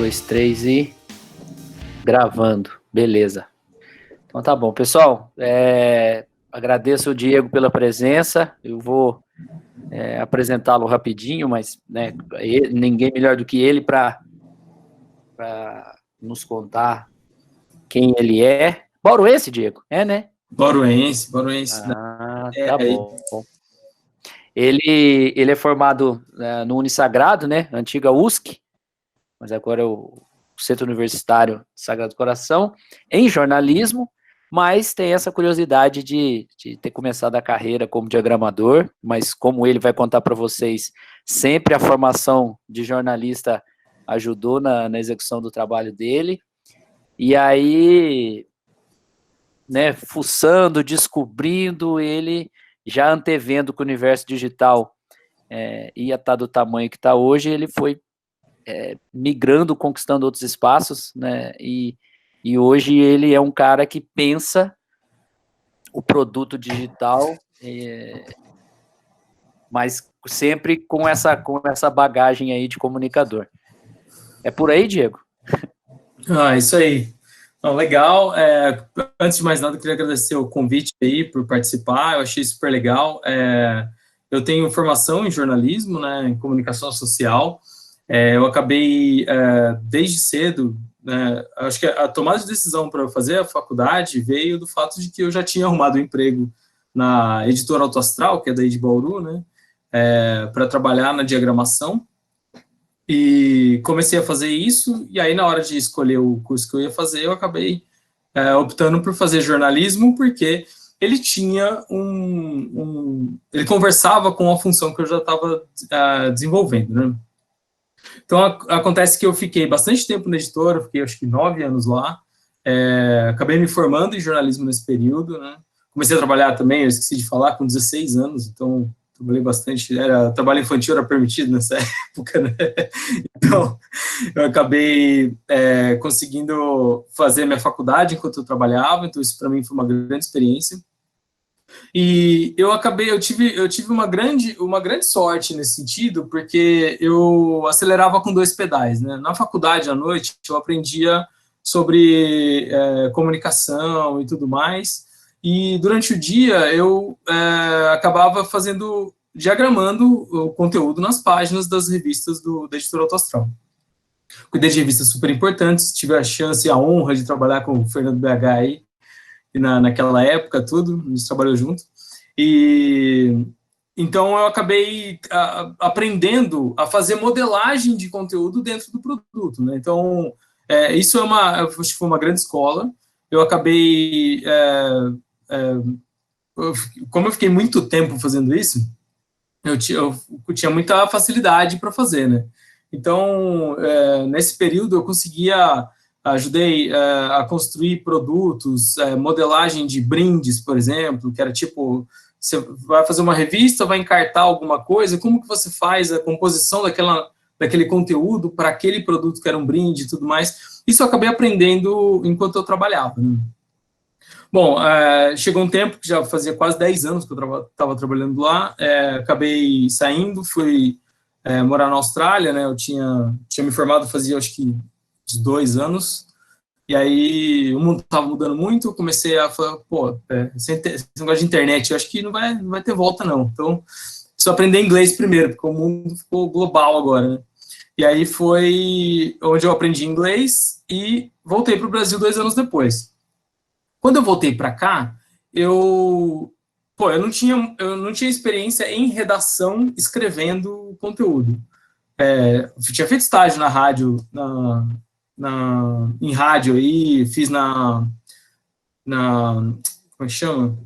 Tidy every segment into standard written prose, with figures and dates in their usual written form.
2, 3 e gravando. Beleza. Então tá bom. Pessoal, agradeço o Diego pela presença. Eu vou apresentá-lo rapidinho, mas ninguém melhor do que ele para nos contar quem ele é. Bauruense, Diego? Né? Bauruense. Tá bom. Ele é formado no Unisagrado, né? Antiga USC, mas agora é o Centro Universitário Sagrado Coração, em jornalismo, mas tem essa curiosidade de ter começado a carreira como diagramador, mas como ele vai contar para vocês, sempre a formação de jornalista ajudou na execução do trabalho dele, e aí, né, fuçando, descobrindo, ele já antevendo que o universo digital ia estar do tamanho que está hoje, ele foi migrando, conquistando outros espaços, né, e hoje ele é um cara que pensa o produto digital, mas sempre com essa bagagem aí de comunicador. É por aí, Diego? Isso aí. Não, legal. Antes de mais nada, eu queria agradecer o convite aí por participar, eu achei super legal. Eu tenho formação em jornalismo, né, em comunicação social. Eu acabei, desde cedo, acho que a tomada de decisão para fazer a faculdade veio do fato de que eu já tinha arrumado um emprego na editora Autoastral, que é daí de Bauru, né, para trabalhar na diagramação, e comecei a fazer isso, e aí na hora de escolher o curso que eu ia fazer, eu acabei optando por fazer jornalismo, porque ele tinha ele conversava com a função que eu já estava desenvolvendo, né. Então, acontece que eu fiquei bastante tempo na editora, fiquei acho que 9 anos lá, acabei me formando em jornalismo nesse período, né? Comecei a trabalhar também, eu esqueci de falar, com 16 anos, então trabalhei bastante, trabalho infantil era permitido nessa época, né? Então, eu acabei conseguindo fazer minha faculdade enquanto eu trabalhava, então isso para mim foi uma grande experiência. E eu tive uma grande sorte nesse sentido, porque eu acelerava com 2 pedais, né? Na faculdade, à noite, eu aprendia sobre comunicação e tudo mais, e durante o dia eu acabava diagramando o conteúdo nas páginas das revistas da editora Autoastral. Cuidei de revistas super importantes, tive a chance e a honra de trabalhar com o Fernando BH aí, naquela época, tudo, a gente trabalhou junto, e então eu acabei aprendendo a fazer modelagem de conteúdo dentro do produto, né? Então, isso acho que foi uma grande escola. Eu acabei, como eu fiquei muito tempo fazendo isso, eu tinha muita facilidade para fazer, né? Então, nesse período eu ajudei a construir produtos, modelagem de brindes, por exemplo, que era tipo, você vai fazer uma revista, vai encartar alguma coisa, como que você faz a composição daquele conteúdo para aquele produto que era um brinde e tudo mais. Isso eu acabei aprendendo enquanto eu trabalhava, né? Bom, chegou um tempo que já fazia quase 10 anos que eu estava trabalhando lá, acabei saindo, fui morar na Austrália, né? Eu tinha me formado fazia, acho que, uns 2 anos, e aí o mundo estava mudando muito, eu comecei a falar, esse negócio de internet, eu acho que não vai ter volta, não. Então, preciso aprender inglês primeiro, porque o mundo ficou global agora, né? E aí foi onde eu aprendi inglês e voltei para o Brasil 2 anos depois. Quando eu voltei para cá, eu não tinha experiência em redação escrevendo conteúdo. Eu tinha feito estágio na rádio, em rádio aí, fiz como é que chama?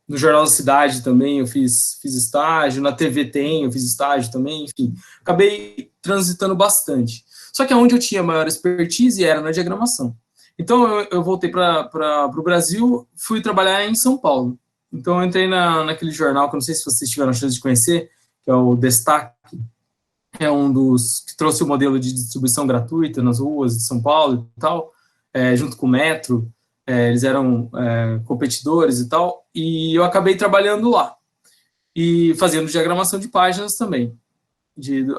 No Jornal da Cidade também eu fiz estágio, na TV eu fiz estágio também, enfim. Acabei transitando bastante. Só que onde eu tinha maior expertise era na diagramação. Então, eu voltei para o Brasil, fui trabalhar em São Paulo. Então, eu entrei naquele jornal, que eu não sei se vocês tiveram a chance de conhecer, que é o Destaque, que é um dos que trouxe o modelo de distribuição gratuita nas ruas de São Paulo e tal, junto com o Metro, eles eram competidores e tal, e eu acabei trabalhando lá, e fazendo diagramação de páginas também.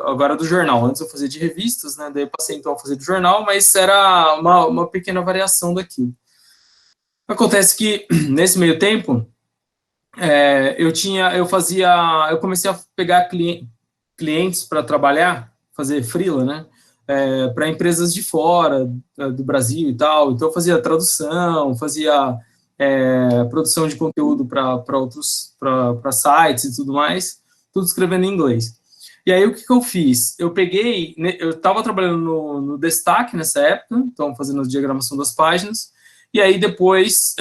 agora do jornal. Antes eu fazia de revistas, né? Daí eu passei então a fazer do jornal, mas era uma pequena variação daquilo. Acontece que, nesse meio tempo, eu comecei a pegar clientes para trabalhar, fazer freela, né? Para empresas de fora do Brasil e tal. Então eu fazia tradução, fazia produção de conteúdo para sites e tudo mais, tudo escrevendo em inglês. E aí o que eu fiz? Eu estava trabalhando no Destaque nessa época, então fazendo a diagramação das páginas. E aí depois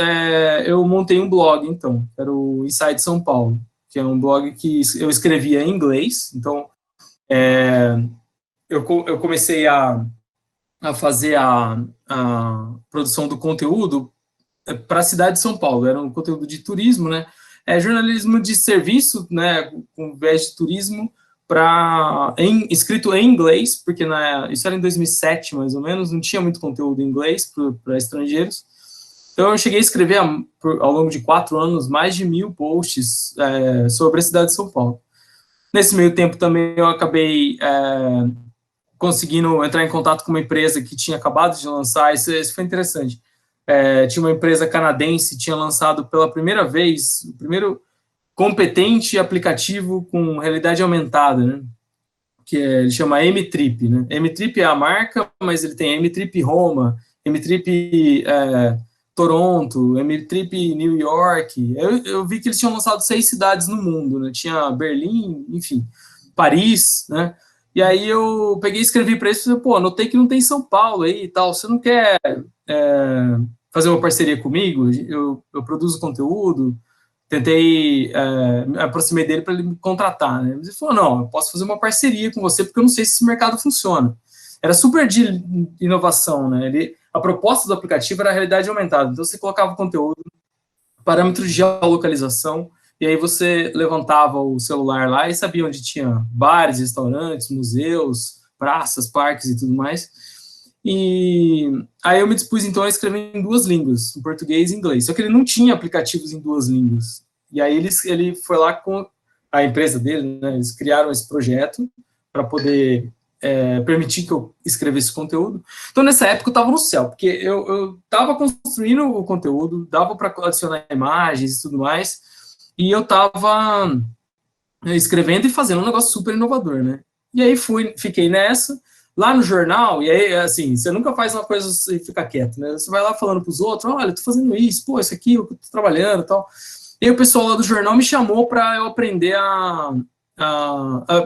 eu montei um blog, então, era o Inside São Paulo, que é um blog que eu escrevia em inglês. Então eu comecei a fazer a produção do conteúdo para a cidade de São Paulo. Era um conteúdo de turismo, né? Jornalismo de serviço, né? Com viés de turismo, escrito em inglês, porque isso era em 2007, mais ou menos, não tinha muito conteúdo em inglês para estrangeiros. Então, eu cheguei a escrever, ao longo de 4 anos, mais de 1000 posts sobre a cidade de São Paulo. Nesse meio tempo, também, eu acabei conseguindo entrar em contato com uma empresa que tinha acabado de lançar, isso foi interessante. Tinha uma empresa canadense, tinha lançado pela primeira vez, o primeiro competente aplicativo com realidade aumentada, né? Que ele chama M-Trip, né? M-Trip é a marca, mas ele tem M-Trip Roma, M-Trip Toronto, M-Trip New York. Eu vi que eles tinham lançado 6 cidades no mundo, né? Tinha Berlim, enfim, Paris, né? E aí eu peguei e escrevi para eles e falei, pô, notei que não tem São Paulo aí e tal, você não quer fazer uma parceria comigo? Eu produzo conteúdo, tentei, me aproximei dele para ele me contratar, né? Mas ele falou, não, eu posso fazer uma parceria com você porque eu não sei se esse mercado funciona. Era super de inovação, né? A proposta do aplicativo era a realidade aumentada, então você colocava o conteúdo, parâmetros de geolocalização, e aí você levantava o celular lá e sabia onde tinha bares, restaurantes, museus, praças, parques e tudo mais. E aí eu me dispus, então, a escrever em 2 línguas, em português e inglês. Só que ele não tinha aplicativos em 2 línguas. E aí ele foi lá com a empresa dele, né, eles criaram esse projeto para poder permitir que eu escrevesse conteúdo. Então, nessa época, eu estava no céu, porque eu estava construindo o conteúdo, dava para adicionar imagens e tudo mais, e eu estava escrevendo e fazendo um negócio super inovador, né? E aí fiquei nessa, lá no jornal, e aí, assim, você nunca faz uma coisa e fica quieto, né? Você vai lá falando para os outros, olha, eu tô fazendo isso, pô, isso aqui, eu tô trabalhando e tal. E aí o pessoal lá do jornal me chamou para eu aprender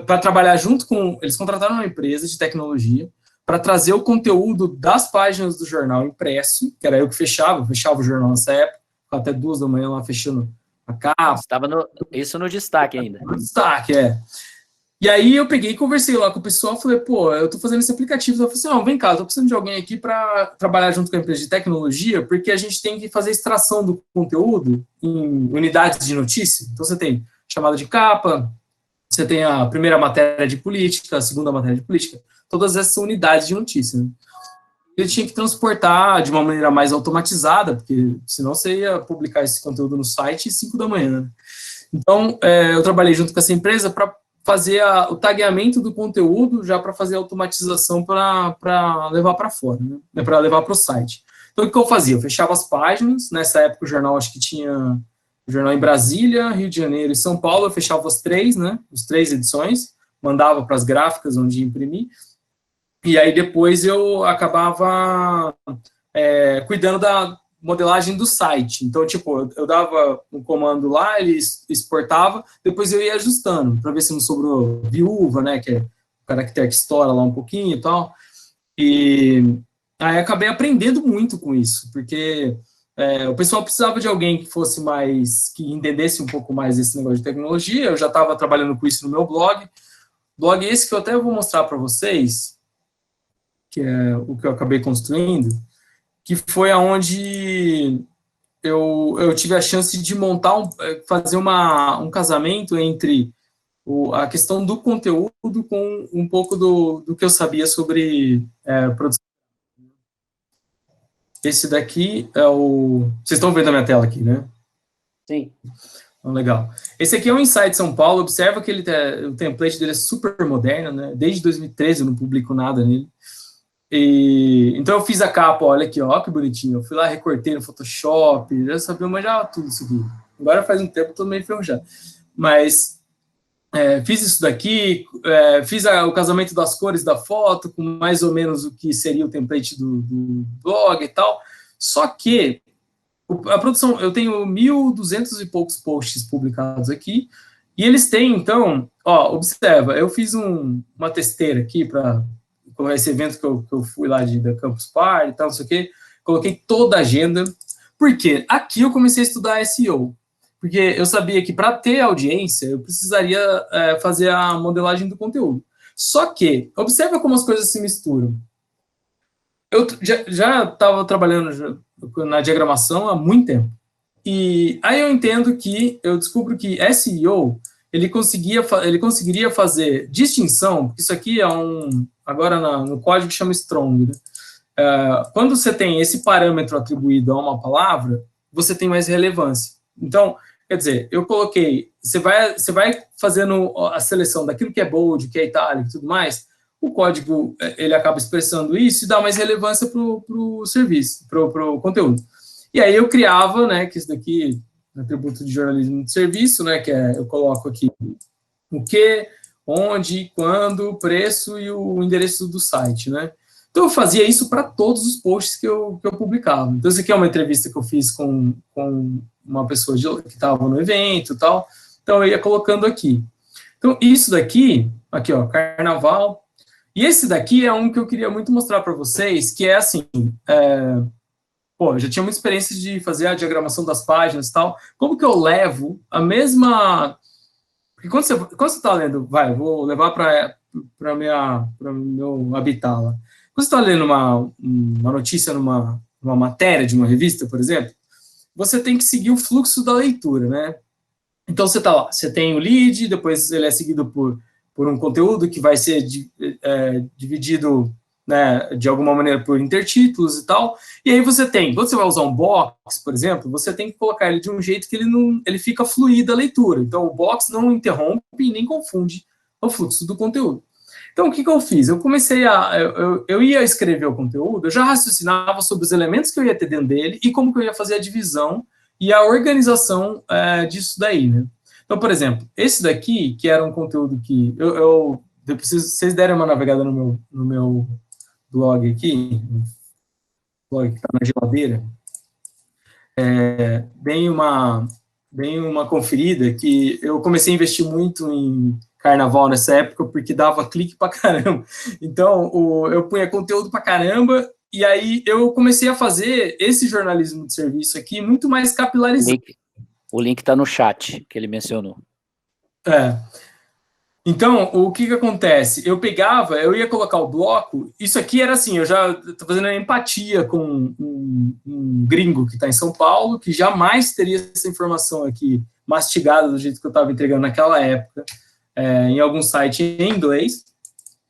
para trabalhar junto com... Eles contrataram uma empresa de tecnologia para trazer o conteúdo das páginas do jornal impresso, que era eu que fechava o jornal nessa época, até 2 da manhã lá fechando a capa. Estava isso no Destaque ainda. No Destaque, E aí eu peguei e conversei lá com o pessoal, falei, pô, eu tô fazendo esse aplicativo. Eu falei assim, não, vem cá, eu tô precisando de alguém aqui para trabalhar junto com a empresa de tecnologia, porque a gente tem que fazer extração do conteúdo em unidades de notícia. Então você tem chamada de capa, você tem a primeira matéria de política, a segunda matéria de política, todas essas são unidades de notícia, né? Ele tinha que transportar de uma maneira mais automatizada, porque senão você ia publicar esse conteúdo no site às 5 da manhã, né? Então, eu trabalhei junto com essa empresa para fazer o tagueamento do conteúdo, já para fazer a automatização para levar para fora, né? Para levar para o site. Então, o que eu fazia? Eu fechava as páginas, nessa época o jornal, acho que tinha o jornal em Brasília, Rio de Janeiro e São Paulo, eu fechava as 3, né? As 3 edições, mandava para as gráficas onde ia imprimir, e aí depois eu acabava cuidando da modelagem do site. Então, tipo, eu dava um comando lá, ele exportava, depois eu ia ajustando, para ver se não sobrou viúva, né, que é o caractere que estoura lá um pouquinho e tal. E aí acabei aprendendo muito com isso, porque o pessoal precisava de alguém que fosse mais, que entendesse um pouco mais desse negócio de tecnologia. Eu já estava trabalhando com isso no meu blog. Blog esse que eu até vou mostrar para vocês, que é o que eu acabei construindo, que foi aonde eu tive a chance de fazer um casamento entre a questão do conteúdo com um pouco do que eu sabia sobre produção. Esse daqui é o... Vocês estão vendo a minha tela aqui, né? Sim. Então, legal. Esse aqui é o Insight São Paulo. Observa que o template dele é super moderno, né? Desde 2013 eu não publico nada nele. Então eu fiz a capa, olha aqui, ó, que bonitinho. Eu fui lá, recortei no Photoshop, já sabia manjar tudo isso aqui. Agora faz um tempo, tô meio enferrujado. Mas fiz isso daqui, fiz o casamento das cores da foto, com mais ou menos o que seria o template do blog e tal. Só que a produção, eu tenho 1.200 e poucos posts publicados aqui, e eles têm, então, ó, observa, eu fiz uma testeira aqui para esse evento que eu fui lá da Campus Party e tal, não sei o quê, coloquei toda a agenda, porque aqui eu comecei a estudar SEO, porque eu sabia que para ter audiência, eu precisaria fazer a modelagem do conteúdo. Só que, observa como as coisas se misturam. Eu já estava trabalhando na diagramação há muito tempo. E aí eu descubro que SEO, ele conseguiria fazer distinção, porque isso aqui é agora no código chama Strong, né? Quando você tem esse parâmetro atribuído a uma palavra, você tem mais relevância. Então, quer dizer, eu coloquei, você vai fazendo a seleção daquilo que é bold, que é itálico e tudo mais, o código, ele acaba expressando isso e dá mais relevância para o serviço, para o conteúdo. E aí eu criava, né, que isso daqui, atributo de jornalismo de serviço, né, que eu coloco aqui o que, onde, quando, preço e o endereço do site, né. Então eu fazia isso para todos os posts que eu publicava. Então isso aqui é uma entrevista que eu fiz com uma pessoa que estava no evento e tal, então eu ia colocando aqui. Então isso daqui, aqui ó, carnaval, e esse daqui é um que eu queria muito mostrar para vocês, que é assim, eu já tinha muita experiência de fazer a diagramação das páginas e tal, como que eu levo a mesma... Porque quando você está lendo, eu vou levar para o meu habitat lá. Quando você está lendo uma notícia numa matéria de uma revista, por exemplo, você tem que seguir o fluxo da leitura, né? Então você está lá, você tem o lead, depois ele é seguido por um conteúdo que vai ser dividido, né, de alguma maneira por intertítulos e tal, e aí quando você vai usar um box, por exemplo, você tem que colocar ele de um jeito que ele fica fluida a leitura, então o box não interrompe e nem confunde o fluxo do conteúdo. Então o que eu fiz? Eu comecei eu ia escrever o conteúdo, eu já raciocinava sobre os elementos que eu ia ter dentro dele e como que eu ia fazer a divisão e a organização disso daí, né? Então, por exemplo, esse daqui, que era um conteúdo que depois vocês derem uma navegada no meu blog aqui, blog que está na geladeira, bem uma conferida, que eu comecei a investir muito em carnaval nessa época, porque dava clique pra caramba. Então, eu punha conteúdo pra caramba, e aí eu comecei a fazer esse jornalismo de serviço aqui muito mais capilarizado. O link está no chat, que ele mencionou. Então, o que acontece? Eu ia colocar o bloco, isso aqui era assim, eu já estou fazendo empatia com um gringo que está em São Paulo, que jamais teria essa informação aqui mastigada do jeito que eu estava entregando naquela época, em algum site em inglês.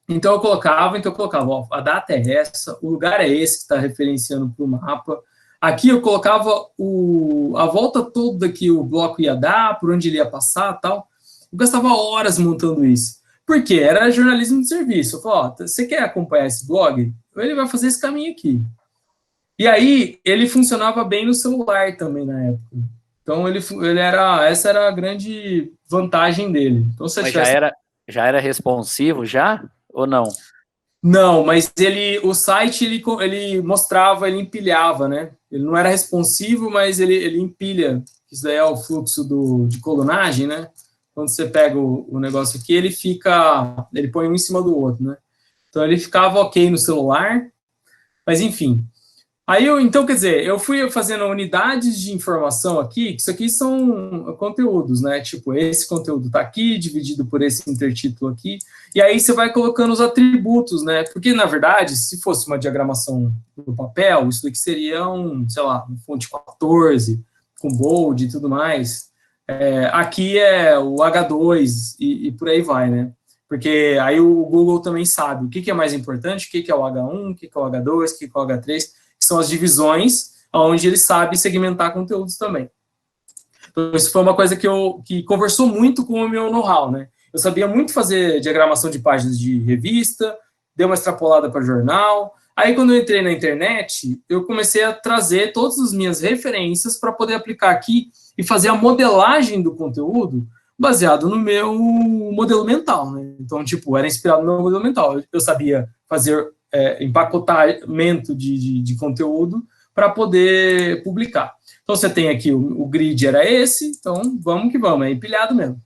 Então, eu colocava, ó, a data é essa, o lugar é esse que está referenciando para o mapa. Aqui eu colocava a volta toda que o bloco ia dar, por onde ele ia passar e tal. Eu gastava horas montando isso. Por quê? Era jornalismo de serviço. Eu falava, você quer acompanhar esse blog? Ele vai fazer esse caminho aqui. E aí, ele funcionava bem no celular também na época. Então, essa era a grande vantagem dele. Então, mas já era responsivo já ou não? Não, mas o site ele mostrava, ele empilhava, né? Ele não era responsivo, mas ele empilha. Isso daí é o fluxo de colunagem, né? Quando você pega o negócio aqui, ele põe um em cima do outro, né? Então ele ficava ok no celular, mas enfim. Aí então, quer dizer, eu fui fazendo unidades de informação aqui, que isso aqui são conteúdos, né? Tipo, esse conteúdo tá aqui, dividido por esse intertítulo aqui, e aí você vai colocando os atributos, né? Porque, na verdade, se fosse uma diagramação no papel, isso daqui seria sei lá, um fonte 14, com bold e tudo mais. Aqui é o H2 e por aí vai, né? Porque aí o Google também sabe o que é mais importante, o que é o H1, o que é o H2, o que é o H3, que são as divisões onde ele sabe segmentar conteúdos também. Então, isso foi uma coisa que conversou muito com o meu know-how, né? Eu sabia muito fazer diagramação de páginas de revista, dei uma extrapolada para jornal. Aí, quando eu entrei na internet, eu comecei a trazer todas as minhas referências para poder aplicar aqui e fazer a modelagem do conteúdo baseado no meu modelo mental, né? Então, tipo, era inspirado no meu modelo mental. Eu sabia fazer empacotamento de conteúdo para poder publicar. Então, você tem aqui, o grid era esse, então vamos que vamos, é empilhado mesmo.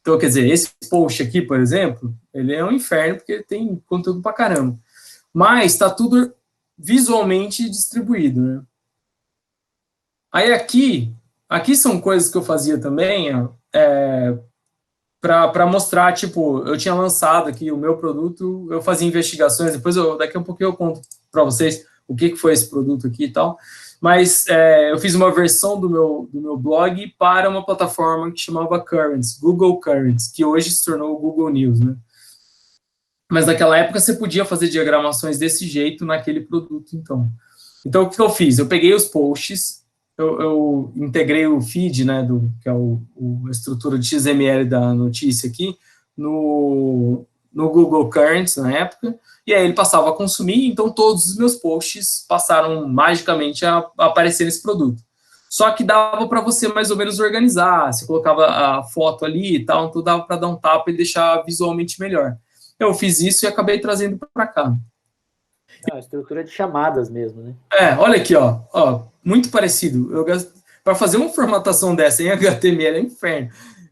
Então, quer dizer, esse post aqui, por exemplo, ele é um inferno, porque tem conteúdo pra caramba. Mas está tudo visualmente distribuído, né? Aí aqui são coisas que eu fazia também, para mostrar, tipo, eu tinha lançado aqui o meu produto, eu fazia investigações, depois daqui a um pouquinho eu conto para vocês o que foi esse produto aqui e tal, mas eu fiz uma versão do meu blog para uma plataforma que chamava Currents, Google Currents, que hoje se tornou o Google News, né? Mas naquela época você podia fazer diagramações desse jeito naquele produto, então. Então, o que eu fiz? Eu peguei os posts, eu integrei o feed, né, que é a estrutura de XML da notícia aqui, no Google Currents, na época, e aí ele passava a consumir, então todos os meus posts passaram magicamente a aparecer nesse produto. Só que dava para você mais ou menos organizar, você colocava a foto ali e tal, então dava para dar um tapa e deixar visualmente melhor. Eu fiz isso e acabei trazendo para cá. A estrutura de chamadas mesmo, né? Olha aqui, ó, muito parecido. Para fazer uma formatação dessa em HTML é inferno.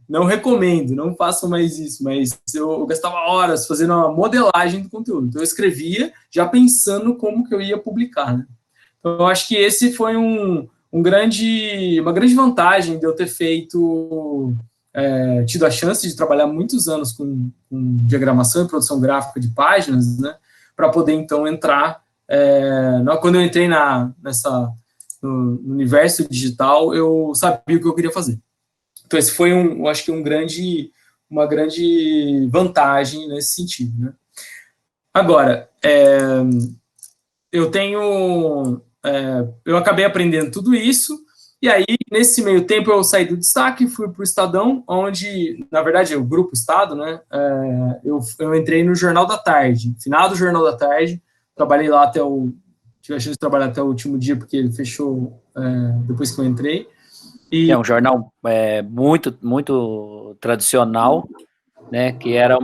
Não recomendo, não façam mais isso, mas eu gastava horas fazendo uma modelagem do conteúdo. Então, eu escrevia já pensando como que eu ia publicar, né? Então, eu acho que esse foi uma grande vantagem de eu ter tido a chance de trabalhar muitos anos com diagramação e produção gráfica de páginas, né, para poder, então, entrar... quando eu entrei no universo digital, eu sabia o que eu queria fazer. Então, esse foi, eu acho que uma grande vantagem nesse sentido, né? Agora, eu acabei aprendendo tudo isso, e aí, nesse meio tempo, eu saí do Destaque e fui para o Estadão, onde, na verdade, o Grupo Estado, né, eu entrei no Jornal da Tarde, final do Jornal da Tarde, trabalhei lá tive a chance de trabalhar até o último dia, porque ele fechou depois que eu entrei. É um jornal muito, muito tradicional, né, que era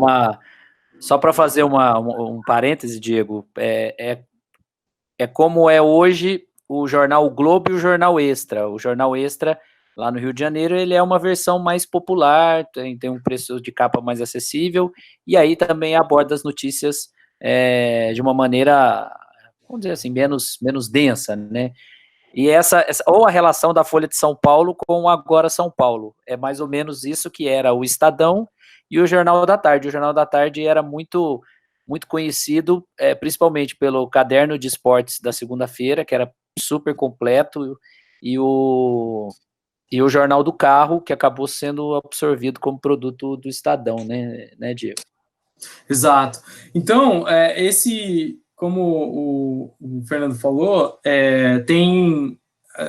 só para fazer um parêntese, Diego, é como é hoje o jornal o Globo e o jornal Extra. O jornal Extra, lá no Rio de Janeiro, ele é uma versão mais popular, tem um preço de capa mais acessível, e aí também aborda as notícias de uma maneira, vamos dizer assim, menos densa, né? E ou a relação da Folha de São Paulo com o Agora São Paulo, é mais ou menos isso que era o Estadão e o Jornal da Tarde. O Jornal da Tarde era muito, muito conhecido, principalmente pelo caderno de esportes da segunda-feira, que era super completo, e o Jornal do Carro, que acabou sendo absorvido como produto do Estadão, né, Diego? Exato. Então, como o Fernando falou, tem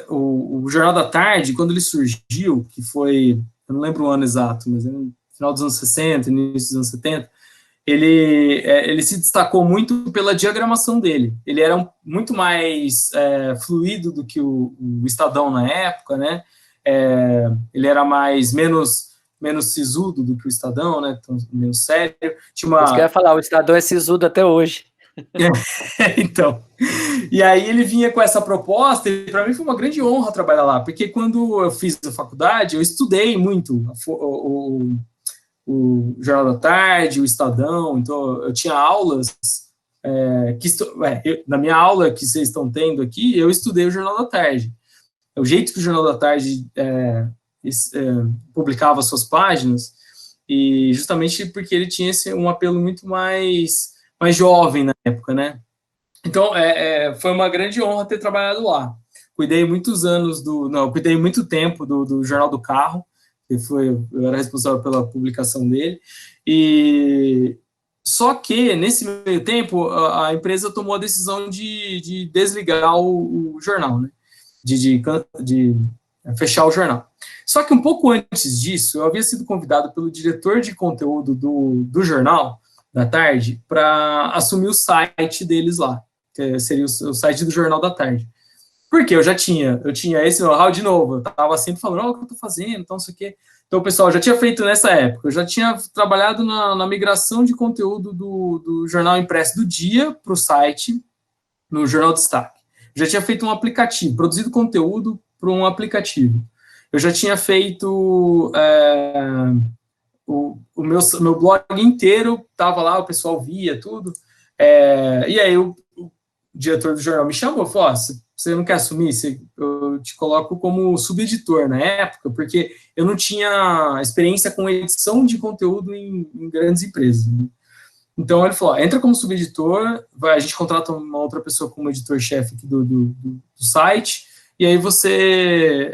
o Jornal da Tarde, quando ele surgiu, que foi, eu não lembro o ano exato, mas no final dos anos 60, início dos anos 70, ele se destacou muito pela diagramação dele. Ele era muito mais fluido do que o Estadão na época, né? Ele era menos sisudo do que o Estadão, né? Então, menos sério. Isso que eu ia falar, o Estadão é sisudo até hoje. Então, e aí ele vinha com essa proposta, e para mim foi uma grande honra trabalhar lá, porque quando eu fiz a faculdade, eu estudei muito o Jornal da Tarde, o Estadão, então eu tinha aulas, na minha aula que vocês estão tendo aqui, eu estudei o Jornal da Tarde. O jeito que o Jornal da Tarde publicava suas páginas, e justamente porque ele tinha um apelo muito mais jovem na época, né? Então, foi uma grande honra ter trabalhado lá. Cuidei muito tempo do Jornal do Carro, eu era responsável pela publicação dele, e só que, nesse meio tempo, a empresa tomou a decisão de desligar o jornal, né? De fechar o jornal. Só que um pouco antes disso, eu havia sido convidado pelo diretor de conteúdo do Jornal da Tarde para assumir o site deles lá, que seria o site do Jornal da Tarde. Porque eu tinha esse know-how de novo, eu estava sempre falando, o que eu estou fazendo, então não sei o quê. Então, pessoal, eu já tinha feito nessa época, eu já tinha trabalhado na migração de conteúdo do jornal impresso do dia para o site, no Jornal Destaque. Eu já tinha feito um aplicativo, produzido conteúdo para um aplicativo. Eu já tinha feito o meu blog inteiro, estava lá, o pessoal via tudo. E aí o diretor do jornal me chamou e falou, você não quer assumir? Eu te coloco como subeditor na época, porque eu não tinha experiência com edição de conteúdo em grandes empresas. Né? Então, ele falou, entra como subeditor, a gente contrata uma outra pessoa como editor-chefe do site, e aí você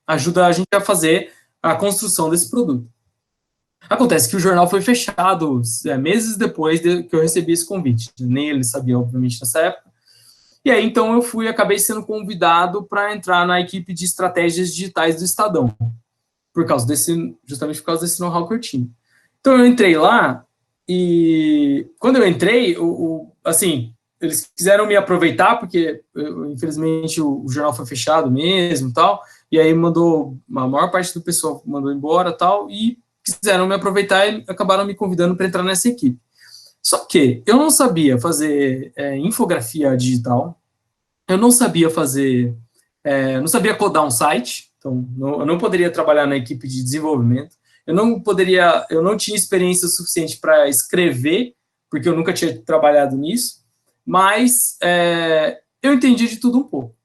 ajuda a gente a fazer a construção desse produto. Acontece que o jornal foi fechado meses depois que eu recebi esse convite. Nem ele sabia, obviamente, nessa época. E aí, então, eu acabei sendo convidado para entrar na equipe de estratégias digitais do Estadão, justamente por causa desse know-how que eu tinha. Então, eu entrei lá, e quando eu entrei, assim, eles quiseram me aproveitar, porque, infelizmente, o jornal foi fechado mesmo, tal, e aí a maior parte do pessoal mandou embora, tal, e quiseram me aproveitar e acabaram me convidando para entrar nessa equipe. Só que eu não sabia fazer infografia digital, eu não sabia não sabia codar um site, então eu não poderia trabalhar na equipe de desenvolvimento, eu não tinha experiência suficiente para escrever, porque eu nunca tinha trabalhado nisso, mas eu entendi de tudo um pouco.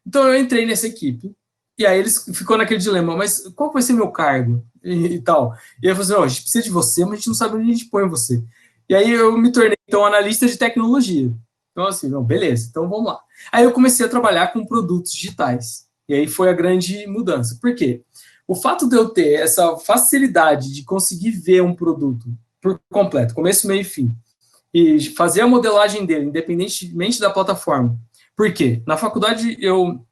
Então eu entrei nessa equipe, e aí ficou naquele dilema, mas qual vai ser meu cargo? E tal. E aí eu falei assim, a gente precisa de você, mas a gente não sabe onde a gente põe você. E aí eu me tornei, então, analista de tecnologia. Então, assim, beleza, então vamos lá. Aí eu comecei a trabalhar com produtos digitais. E aí foi a grande mudança. Por quê? O fato de eu ter essa facilidade de conseguir ver um produto por completo, começo, meio e fim, e fazer a modelagem dele, independentemente da plataforma. Por quê? Na faculdade eu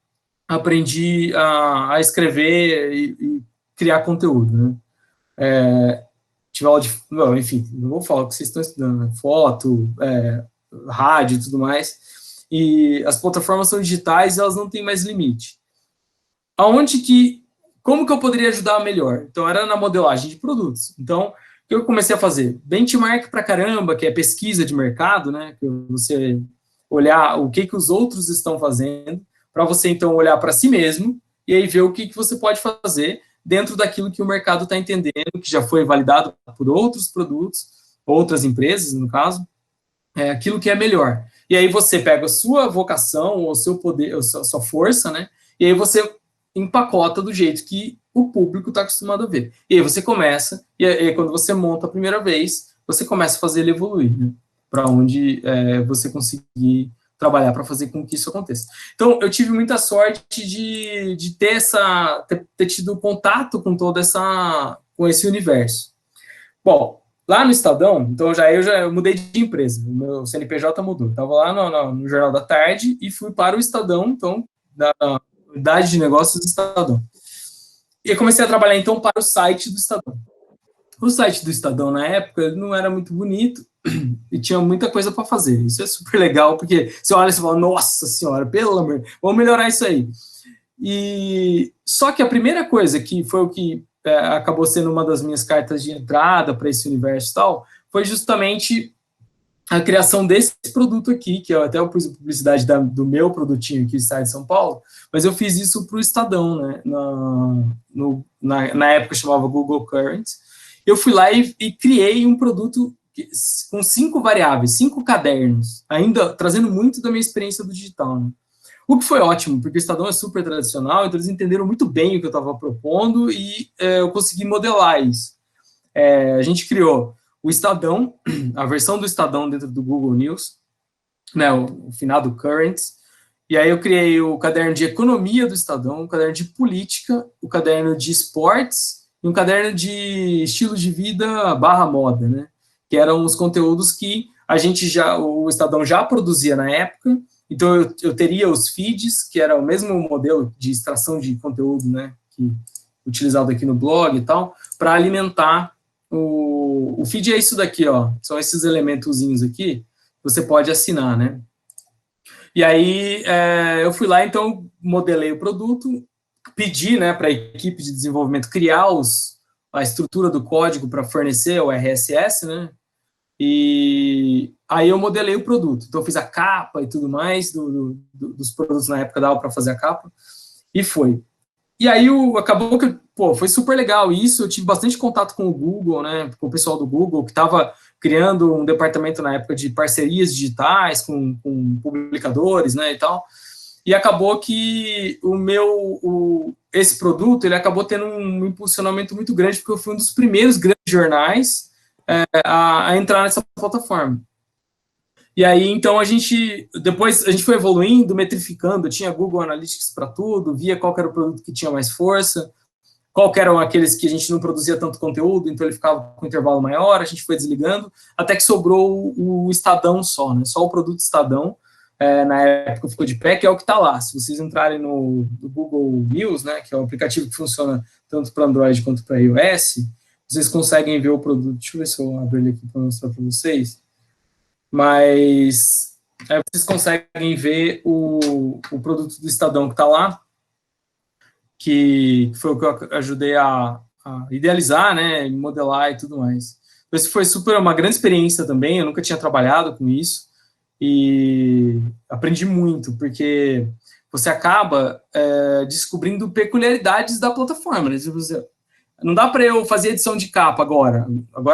aprendi a escrever e criar conteúdo, né? Tive aula enfim, não vou falar o que vocês estão estudando, né? Foto, rádio e tudo mais, e as plataformas são digitais e elas não têm mais limite. Como que eu poderia ajudar melhor? Então, era na modelagem de produtos. Então, o que eu comecei a fazer? Benchmark pra caramba, que é pesquisa de mercado, né? Que você olhar o que os outros estão fazendo, para você, então, olhar para si mesmo e aí ver o que você pode fazer dentro daquilo que o mercado está entendendo, que já foi validado por outros produtos, outras empresas, no caso, aquilo que é melhor. E aí você pega a sua vocação, o seu poder, a sua força, né? E aí você empacota do jeito que o público está acostumado a ver. E aí você começa, e aí quando você monta a primeira vez, você começa a fazer ele evoluir, né? Para onde você conseguir trabalhar para fazer com que isso aconteça. Então, eu tive muita sorte de ter tido contato com com esse universo. Bom, lá no Estadão, então eu mudei de empresa, o meu CNPJ mudou. Estava lá no Jornal da Tarde e fui para o Estadão, então, da unidade de negócios do Estadão. E eu comecei a trabalhar, então, para o site do Estadão. O site do Estadão, na época, não era muito bonito e tinha muita coisa para fazer. Isso é super legal, porque você olha e fala, nossa senhora, pelo amor, vamos melhorar isso aí. Só que a primeira coisa, que foi o que acabou sendo uma das minhas cartas de entrada para esse universo e tal, foi justamente a criação desse produto aqui, que eu até pus publicidade do meu produtinho aqui, Estado de São Paulo, mas eu fiz isso para o Estadão, né? Na época chamava Google Current. Eu fui lá e criei um produto com 5 variáveis, 5 cadernos, ainda trazendo muito da minha experiência do digital, né? O que foi ótimo, porque o Estadão é super tradicional, então eles entenderam muito bem o que eu estava propondo e eu consegui modelar isso. A gente criou o Estadão, a versão do Estadão dentro do Google News, né, o finado Currents, e aí eu criei o caderno de economia do Estadão, o caderno de política, o caderno de esportes e um caderno de estilo de vida / moda, né, que eram os conteúdos que o Estadão já produzia na época. Então eu teria os feeds, que era o mesmo modelo de extração de conteúdo, né, utilizado aqui no blog e tal, para alimentar o feed. É isso daqui, ó, são esses elementozinhos aqui, você pode assinar, né? E aí, eu fui lá, então, modelei o produto, pedi, né, para a equipe de desenvolvimento criar a estrutura do código para fornecer o RSS, né? E aí eu modelei o produto. Então, eu fiz a capa e tudo mais dos produtos. Na época dava para fazer a capa. E foi. E aí acabou que, foi super legal isso. Eu tive bastante contato com o Google, né? Com o pessoal do Google, que estava criando um departamento na época de parcerias digitais com publicadores, né? E tal. E acabou que esse produto, ele acabou tendo um impulsionamento muito grande, porque eu fui um dos primeiros grandes jornais a entrar nessa plataforma. E aí, então, depois a gente foi evoluindo, metrificando, tinha Google Analytics para tudo, via qual era o produto que tinha mais força, qual eram aqueles que a gente não produzia tanto conteúdo, então ele ficava com um intervalo maior, a gente foi desligando, até que sobrou o Estadão só, né? Só o produto Estadão, na época ficou de pé, que é o que está lá. Se vocês entrarem no Google News, né, que é um aplicativo que funciona tanto para Android quanto para iOS, vocês conseguem ver o produto. Deixa eu ver se eu abro ele aqui para mostrar para vocês. Mas vocês conseguem ver o produto do Estadão que está lá, que foi o que eu ajudei a idealizar, né, modelar e tudo mais. Então, isso foi uma grande experiência também, eu nunca tinha trabalhado com isso, e aprendi muito, porque você acaba descobrindo peculiaridades da plataforma, né? Não dá para eu fazer edição de capa agora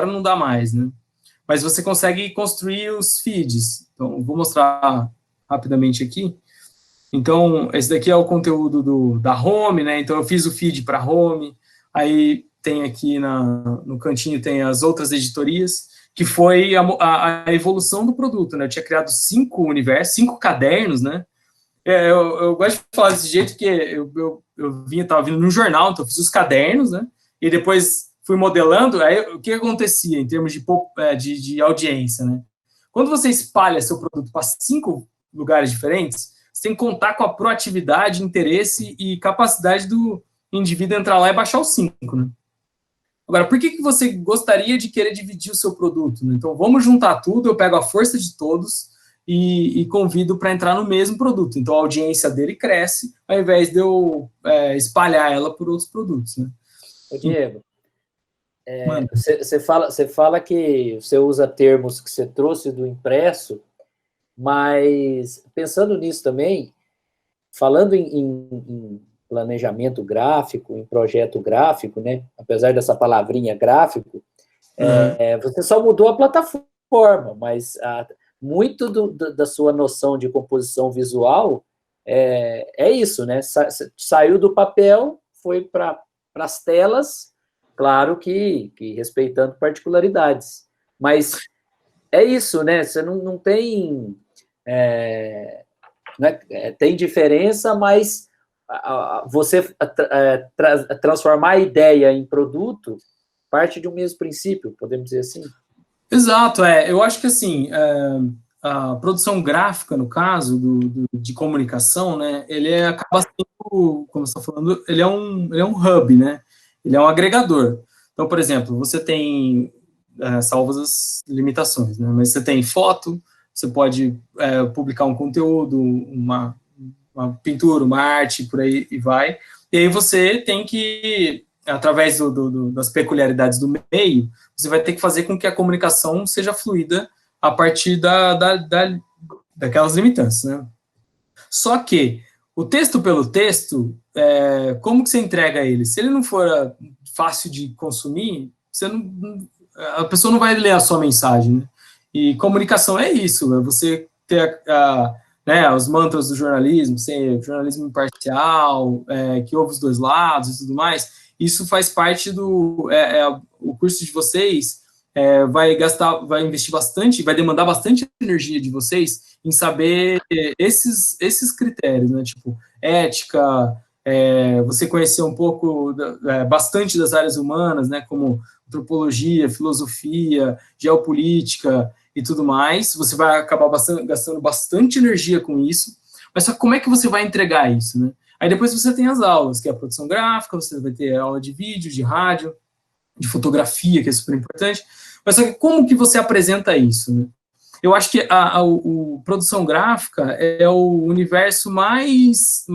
não dá mais, né? Mas você consegue construir os feeds. Então, vou mostrar rapidamente aqui. Então, esse daqui é o conteúdo da home, né? Então, eu fiz o feed para home, aí tem aqui no cantinho, tem as outras editorias, que foi a evolução do produto, né? Eu tinha criado 5 universos, 5 cadernos, né? Eu gosto de falar desse jeito, porque eu estava vindo no jornal, então eu fiz os cadernos, né? E depois fui modelando, aí o que acontecia em termos de audiência, né? Quando você espalha seu produto para 5 lugares diferentes, você tem que contar com a proatividade, interesse e capacidade do indivíduo entrar lá e baixar os 5, né? Agora, por que você gostaria de querer dividir o seu produto, né? Então, vamos juntar tudo, eu pego a força de todos e convido para entrar no mesmo produto. Então, a audiência dele cresce, ao invés de eu espalhar ela por outros produtos, né? Ô, Diego, você fala que você usa termos que você trouxe do impresso, mas pensando nisso também, falando em planejamento gráfico, em projeto gráfico, né? Apesar dessa palavrinha gráfico, você só mudou a plataforma, mas muito da sua noção de composição visual é isso, né? Saiu do papel, foi para as telas, claro que respeitando particularidades, mas é isso, né? Você não tem... né? Tem diferença, mas você transformar a ideia em produto parte de um mesmo princípio, podemos dizer assim? Exato, eu acho que assim, a produção gráfica, no caso, de comunicação, né, ele acaba sendo, como você está falando, ele é um hub, né, ele é um agregador. Então, por exemplo, você tem, salvo as limitações, né, mas você tem foto, você pode publicar um conteúdo, uma pintura, uma arte, por aí e vai, e aí você tem que, através das peculiaridades do meio, você vai ter que fazer com que a comunicação seja fluida a partir daquelas limitantes, né? Só que o texto pelo texto, como que você entrega ele? Se ele não for fácil de consumir, a pessoa não vai ler a sua mensagem, né? E comunicação é isso, é você ter os mantras do jornalismo, jornalismo imparcial, que ouve os dois lados e tudo mais. Isso faz parte o curso de vocês vai investir bastante, vai demandar bastante energia de vocês em saber esses critérios, né? Tipo, ética, você conhecer um pouco, bastante das áreas humanas, né? Como antropologia, filosofia, geopolítica e tudo mais. Você vai acabar gastando bastante energia com isso. Mas só como é que você vai entregar isso, né? Aí depois você tem as aulas, que é a produção gráfica, você vai ter aula de vídeo, de rádio, de fotografia, que é super importante. Mas só que como que você apresenta isso, né? Eu acho que a produção gráfica é o universo mais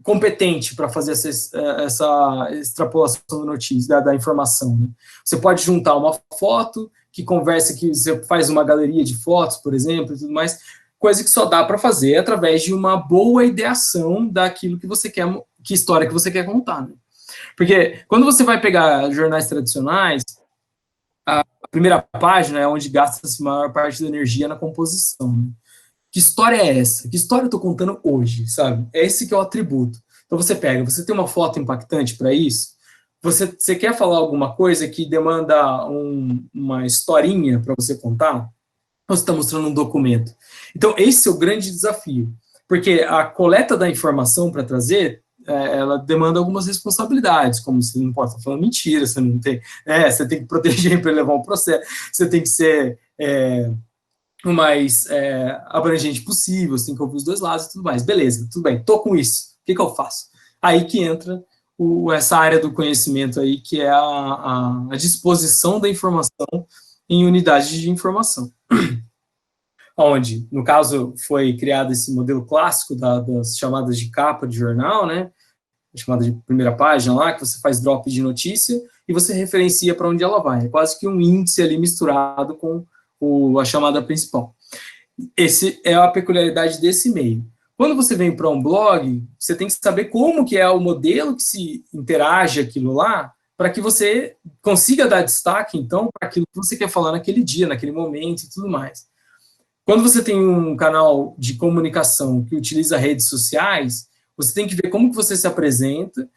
competente para fazer essa extrapolação da notícia, da informação, né? Você pode juntar uma foto que conversa, que você faz uma galeria de fotos, por exemplo, e tudo mais, coisa que só dá para fazer através de uma boa ideação daquilo que você quer, que história que você quer contar, né? Porque quando você vai pegar jornais tradicionais, a primeira página é onde gasta-se a maior parte da energia na composição, né? Que história é essa? Que história eu estou contando hoje, sabe? É esse que é o atributo. Então você pega, você tem uma foto impactante para isso, você quer falar alguma coisa que demanda uma historinha para você contar, ou você está mostrando um documento? Então esse é o grande desafio, porque a coleta da informação para trazer, ela demanda algumas responsabilidades, como você não pode estar falando mentira, você não tem, você tem que proteger para levar um processo, você tem que ser o mais abrangente possível, você tem que ouvir os dois lados e tudo mais. Beleza, tudo bem, tô com isso, o que eu faço? Aí que entra essa área do conhecimento aí, que é a disposição da informação em unidades de informação. Onde, no caso, foi criado esse modelo clássico das chamadas de capa de jornal, né? Chamada de primeira página lá, que você faz drop de notícia e você referencia para onde ela vai. É quase que um índice ali misturado com a chamada principal. Esse é a peculiaridade desse meio. Quando você vem para um blog, você tem que saber como que é o modelo que se interage aquilo lá, para que você consiga dar destaque, então, para aquilo que você quer falar naquele dia, naquele momento e tudo mais. Quando você tem um canal de comunicação que utiliza redes sociais, você tem que ver como que você se apresenta,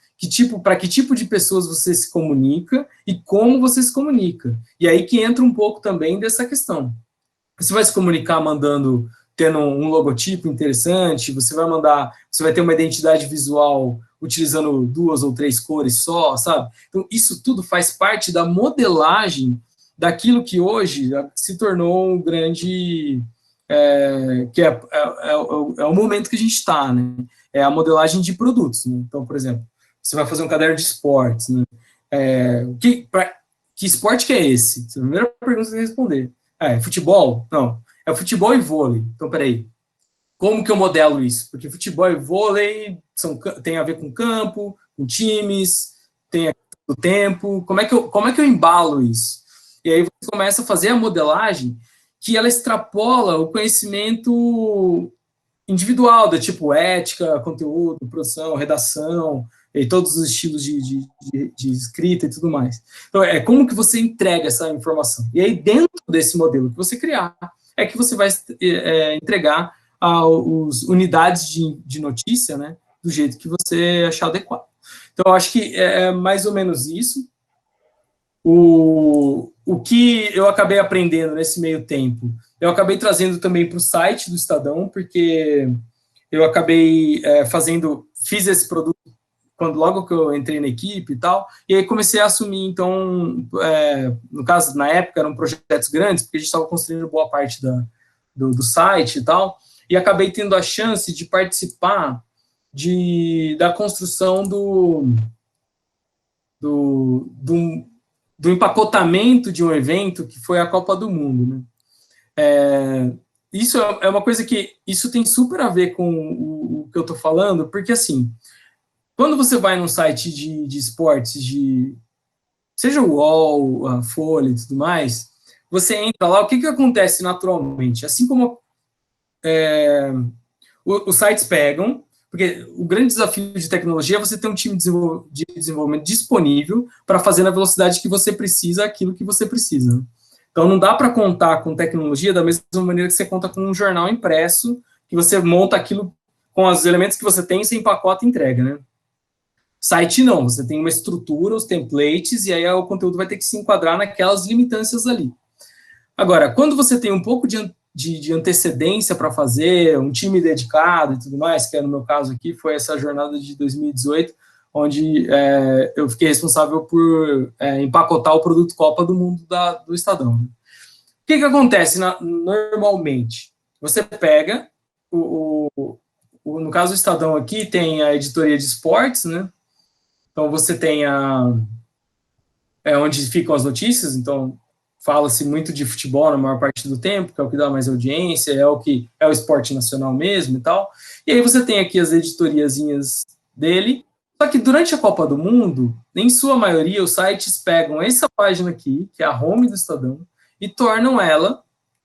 para que tipo de pessoas você se comunica e como você se comunica. E aí que entra um pouco também dessa questão. Você vai se comunicar tendo um logotipo interessante, você vai ter uma identidade visual utilizando 2 ou 3 cores só, sabe? Então, isso tudo faz parte da modelagem daquilo que hoje se tornou um grande... que é o momento que a gente está, né? É a modelagem de produtos, né? Então, por exemplo, você vai fazer um caderno de esportes, né? Que esporte que é esse? Essa é a primeira pergunta que você tem que responder. Futebol? Não. É futebol e vôlei. Então, peraí. Como que eu modelo isso? Porque futebol e vôlei tem a ver com campo, com times, tem a ver com o tempo. Como é que eu embalo isso? E aí você começa a fazer a modelagem que ela extrapola o conhecimento individual, do tipo ética, conteúdo, produção, redação, e todos os estilos de escrita e tudo mais. Então, como que você entrega essa informação? E aí, dentro desse modelo que você criar, é que você vai entregar as unidades de notícia, né, do jeito que você achar adequado. Então, eu acho que é mais ou menos isso. O que eu acabei aprendendo nesse meio tempo, eu acabei trazendo também para o site do Estadão, porque eu acabei fiz esse produto logo que eu entrei na equipe e tal, e aí comecei a assumir, então, no caso, na época, eram projetos grandes, porque a gente estava construindo boa parte do site e tal, e acabei tendo a chance de participar da construção do empacotamento de um evento que foi a Copa do Mundo, né? Isso é uma coisa que isso tem super a ver com o que eu estou falando, porque assim, quando você vai num site de esportes, seja o UOL, a Folha e tudo mais, você entra lá, o que acontece naturalmente? Assim como os sites pegam, porque o grande desafio de tecnologia é você ter um time de desenvolvimento disponível para fazer na velocidade que você precisa aquilo que você precisa. Então, não dá para contar com tecnologia da mesma maneira que você conta com um jornal impresso, que você monta aquilo com os elementos que você tem, você empacota e entrega, né? Site não, você tem uma estrutura, os templates, e aí o conteúdo vai ter que se enquadrar naquelas limitâncias ali. Agora, quando você tem um pouco de antecedência para fazer, um time dedicado e tudo mais, que no meu caso aqui foi essa jornada de 2018, onde eu fiquei responsável por empacotar o produto Copa do Mundo do Estadão. O que acontece normalmente? Você pega no caso do Estadão aqui, tem a editoria de esportes, né? Então, você tem onde ficam as notícias, então, fala-se muito de futebol na maior parte do tempo, que é o que dá mais audiência, é o esporte nacional mesmo e tal. E aí você tem aqui as editoriazinhas dele, só que durante a Copa do Mundo, em sua maioria, os sites pegam essa página aqui, que é a home do Estadão, e tornam ela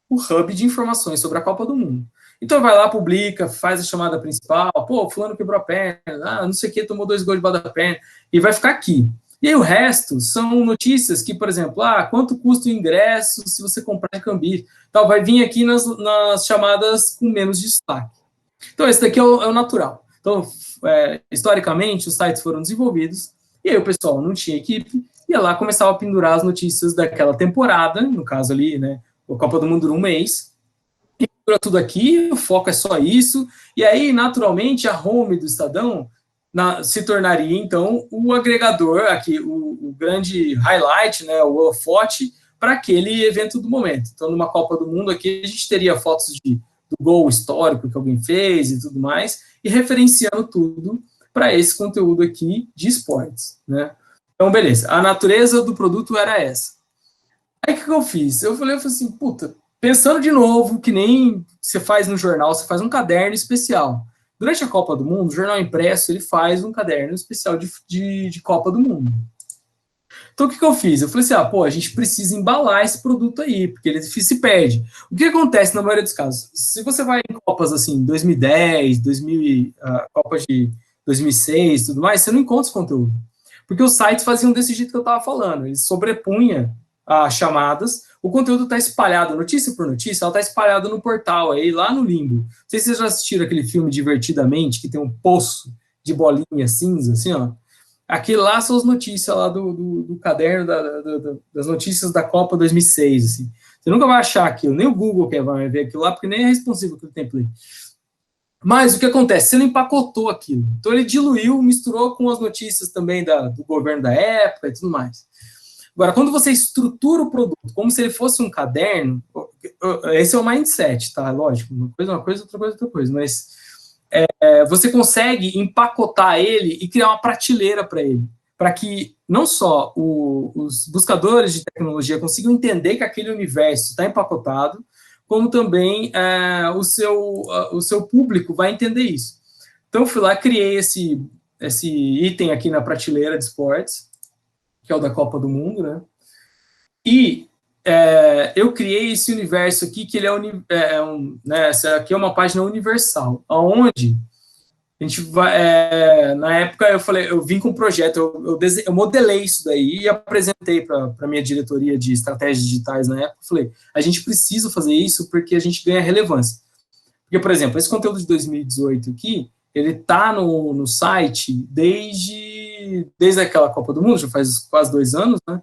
o hub de informações sobre a Copa do Mundo. Então vai lá, publica, faz a chamada principal, pô, fulano quebrou a perna, não sei o que, tomou 2 gols debaixo da perna, e vai ficar aqui. E aí o resto são notícias que, por exemplo, quanto custa o ingresso se você comprar de Cambir, tal, vai vir aqui nas chamadas com menos destaque. Então esse daqui é o natural. Então, historicamente, os sites foram desenvolvidos, e aí o pessoal não tinha equipe, ia lá, começava a pendurar as notícias daquela temporada, no caso ali, né, a Copa do Mundo dura um mês, e pendura tudo aqui, o foco é só isso, e aí, naturalmente, a home do Estadão se tornaria, então, o agregador, aqui, o grande highlight, né, o holofote, para aquele evento do momento. Então, numa Copa do Mundo aqui, a gente teria fotos do gol histórico que alguém fez e tudo mais, e referenciando tudo para esse conteúdo aqui de esportes, né? Então, beleza, a natureza do produto era essa. Aí, o que eu fiz? Eu falei assim, puta, pensando de novo, que nem você faz no jornal, você faz um caderno especial. Durante a Copa do Mundo, o jornal impresso, ele faz um caderno especial de Copa do Mundo. Então, o que eu fiz? Eu falei assim, a gente precisa embalar esse produto aí, porque ele se perde. O que acontece na maioria dos casos? Se você vai em Copas, assim, 2010, Copas de 2006 e tudo mais, você não encontra esse conteúdo. Porque os sites faziam desse jeito que eu estava falando, eles sobrepunham as chamadas, o conteúdo está espalhado, notícia por notícia, ela está espalhada no portal, aí lá no limbo. Não sei se vocês já assistiram aquele filme Divertidamente, que tem um poço de bolinha cinza, assim, ó. Aquilo lá são as notícias lá do caderno das notícias da Copa 2006, assim. Você nunca vai achar aquilo, nem o Google vai ver aquilo lá, porque nem é responsivo aquele template. Mas o que acontece? Você não empacotou aquilo. Então ele diluiu, misturou com as notícias também do governo da época e tudo mais. Agora, quando você estrutura o produto como se ele fosse um caderno, esse é o mindset, tá? Lógico, uma coisa é uma coisa, outra coisa é outra coisa, mas você consegue empacotar ele e criar uma prateleira para ele, para que não só os buscadores de tecnologia consigam entender que aquele universo está empacotado, como também o seu público vai entender isso. Então, eu fui lá, criei esse item aqui na prateleira de esportes, que é o da Copa do Mundo, né? E eu criei esse universo aqui, que ele essa aqui é uma página universal, onde a gente vai, na época eu vim com um projeto, eu modelei isso daí e apresentei para a minha diretoria de estratégias digitais na época, falei, a gente precisa fazer isso porque a gente ganha relevância. Porque, por exemplo, esse conteúdo de 2018 aqui, ele está no site desde aquela Copa do Mundo, já faz quase 2 anos, né?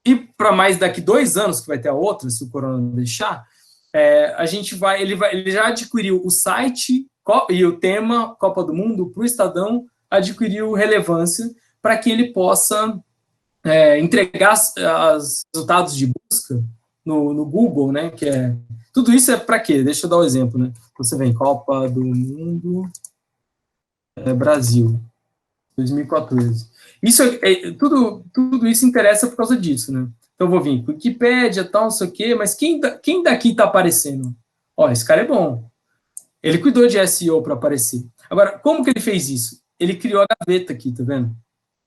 E para mais daqui 2 anos, que vai ter a outra, se o Corona deixar, ele já adquiriu o site e o tema Copa do Mundo para o Estadão, adquiriu relevância para que ele possa entregar os resultados de busca no Google, né? Tudo isso é para quê? Deixa eu dar um exemplo, né? Você vem Copa do Mundo Brasil 2014. Tudo isso interessa por causa disso, né? Então, eu vou vir Wikipédia, tal, não sei o quê, mas quem daqui está aparecendo? Ó, esse cara é bom. Ele cuidou de SEO para aparecer. Agora, como que ele fez isso? Ele criou a gaveta aqui, tá vendo?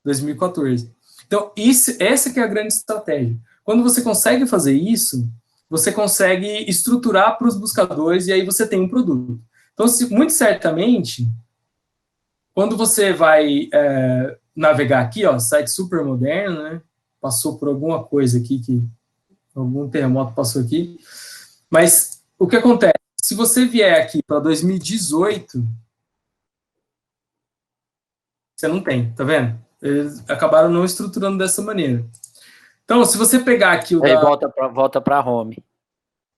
2014. Então, essa que é a grande estratégia. Quando você consegue fazer isso, você consegue estruturar para os buscadores e aí você tem um produto. Então, muito certamente, quando você vai navegar aqui, ó, site super moderno, né? Passou por alguma coisa aqui, algum terremoto passou aqui. Mas o que acontece? Se você vier aqui para 2018, você não tem, tá vendo? Eles acabaram não estruturando dessa maneira. Então, se você pegar aqui ele volta para home.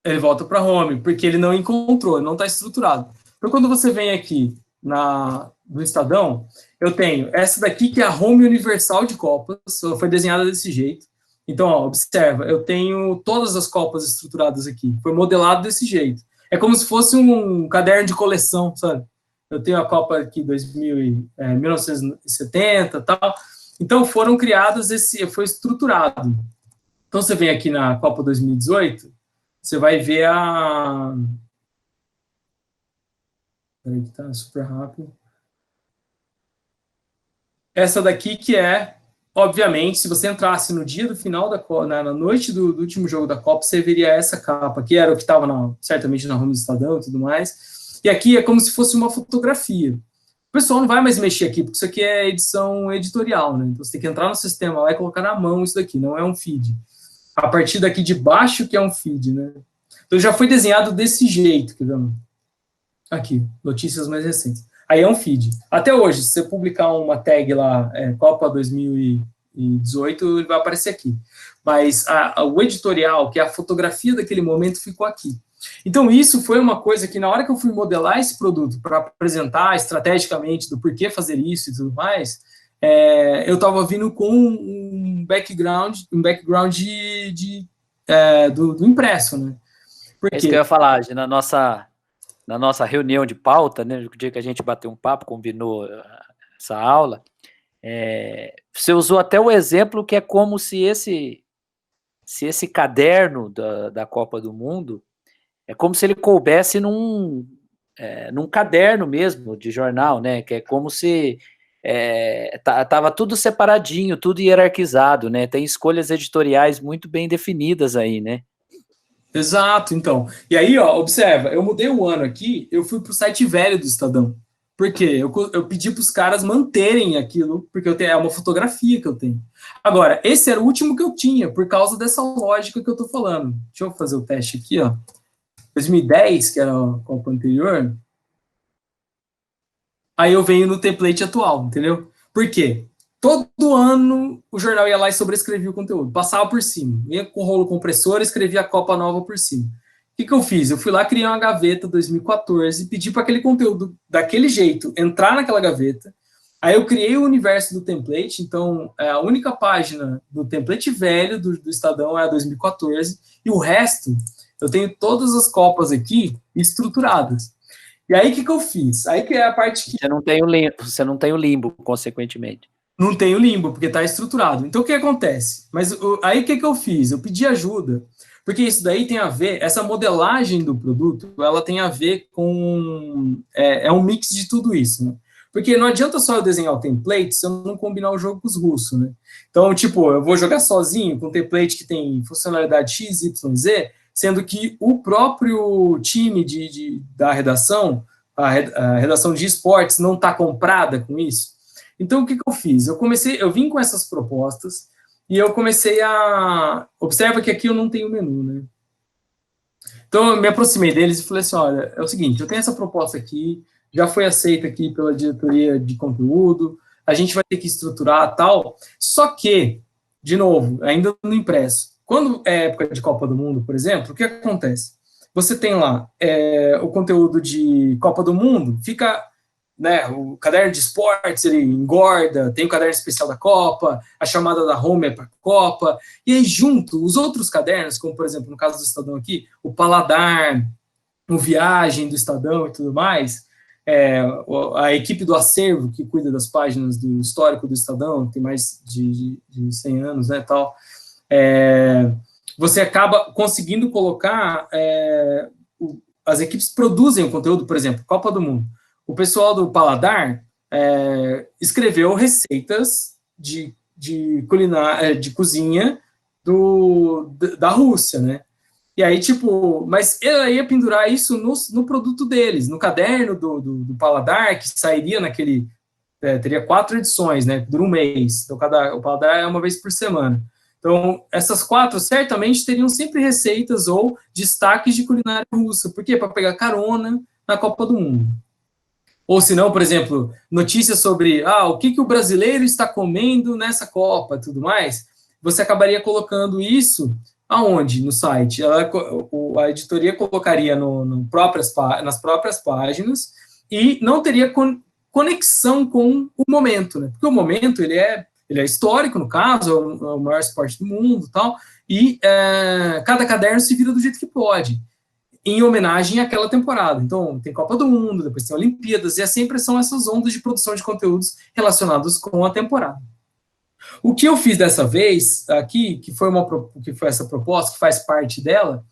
Ele volta para home, porque ele não encontrou, ele não está estruturado. Então, quando você vem aqui no Estadão, eu tenho essa daqui, que é a home universal de Copas, foi desenhada desse jeito. Então, ó, observa, eu tenho todas as Copas estruturadas aqui, foi modelado desse jeito. É como se fosse um caderno de coleção, sabe? Eu tenho a Copa aqui 1970 e tal. Então, foram criadas, foi estruturado. Então, você vem aqui na Copa 2018, você vai ver a... Peraí que tá super rápido. Essa daqui que é, obviamente, se você entrasse no dia do final da Copa, na noite do último jogo da Copa, você veria essa capa, que era o que estava certamente na home do Estadão e tudo mais. E aqui é como se fosse uma fotografia. O pessoal não vai mais mexer aqui, porque isso aqui é edição editorial, né? Então você tem que entrar no sistema lá e colocar na mão isso daqui, não é um feed. A partir daqui de baixo que é um feed, né? Então já foi desenhado desse jeito, quer ver? Aqui, notícias mais recentes. Aí é um feed. Até hoje, se você publicar uma tag lá, Copa 2018, ele vai aparecer aqui. Mas o editorial, que é a fotografia daquele momento, ficou aqui. Então, isso foi uma coisa que, na hora que eu fui modelar esse produto para apresentar estrategicamente do porquê fazer isso e tudo mais, eu estava vindo com um background do impresso, né? É isso que eu ia falar, na nossa reunião de pauta, né, no dia que a gente bateu um papo, combinou essa aula, você usou até o exemplo que é como se esse caderno da Copa do Mundo, é como se ele coubesse num caderno mesmo, de jornal, né, que é como se tava tudo separadinho, tudo hierarquizado, né, tem escolhas editoriais muito bem definidas aí, né. Exato, então. E aí, ó, observa, eu mudei o ano aqui, eu fui pro site velho do Estadão. Por quê? Eu pedi para os caras manterem aquilo, porque é uma fotografia que eu tenho. Agora, esse era o último que eu tinha, por causa dessa lógica que eu tô falando. Deixa eu fazer o teste aqui, ó. 2010, que era a Copa anterior. Aí eu venho no template atual, entendeu? Por quê? Todo ano o jornal ia lá e sobrescrevia o conteúdo, passava por cima, ia com o rolo compressor e escrevia a Copa nova por cima. O que eu fiz? Eu fui lá, criei uma gaveta 2014, pedi para aquele conteúdo daquele jeito entrar naquela gaveta. Aí eu criei o universo do template, então a única página do template velho do Estadão é a 2014, e o resto eu tenho todas as Copas aqui estruturadas. E aí o que eu fiz? Aí que é a parte que... Você não tem o limbo, consequentemente. Não tem o limbo, porque está estruturado. Então, o que acontece? Mas aí, o que eu fiz? Eu pedi ajuda, porque isso daí tem a ver, essa modelagem do produto, ela tem a ver com... É um mix de tudo isso, né? Porque não adianta só eu desenhar o template se eu não combinar o jogo com os russos, né? Então, tipo, eu vou jogar sozinho com um template que tem funcionalidade X, Y, Z, sendo que o próprio time da redação, a redação de esportes, não está comprada com isso. Então, o que eu fiz? Eu vim com essas propostas e eu comecei a... Observa que aqui eu não tenho menu, né? Então, eu me aproximei deles e falei assim, olha, é o seguinte, eu tenho essa proposta aqui, já foi aceita aqui pela diretoria de conteúdo, a gente vai ter que estruturar tal, só que, de novo, ainda no impresso, quando é época de Copa do Mundo, por exemplo, o que acontece? Você tem lá o conteúdo de Copa do Mundo, fica... Né, o caderno de esportes, ele engorda, tem o caderno especial da Copa, a chamada da home é para a Copa, e aí junto, os outros cadernos, como por exemplo, no caso do Estadão aqui, o Paladar, o Viagem do Estadão e tudo mais, a equipe do acervo, que cuida das páginas do histórico do Estadão, tem mais de 100 anos, né, tal, você acaba conseguindo colocar, as equipes produzem o conteúdo, por exemplo, Copa do Mundo. O pessoal do Paladar escreveu receitas de cozinha da Rússia, né? E aí, tipo, mas ela ia pendurar isso no produto deles, no caderno do Paladar, que sairia naquele... teria 4 edições, né? Dura um mês. Então, o Paladar é uma vez por semana. Então, essas 4 certamente teriam sempre receitas ou destaques de culinária russa. Por quê? Para pegar carona na Copa do Mundo. Ou se não, por exemplo, notícias sobre o que o brasileiro está comendo nessa Copa, tudo mais, você acabaria colocando isso aonde? No site. A editoria colocaria nas próprias páginas e não teria conexão com o momento, né? Porque o momento, ele é histórico, no caso, é o maior esporte do mundo e tal, e cada caderno se vira do jeito que pode. em homenagem àquela temporada. Então, tem Copa do Mundo, depois tem Olimpíadas, e sempre são essas ondas de produção de conteúdos relacionados com a temporada. O que eu fiz dessa vez aqui, que foi essa proposta, que faz parte dela,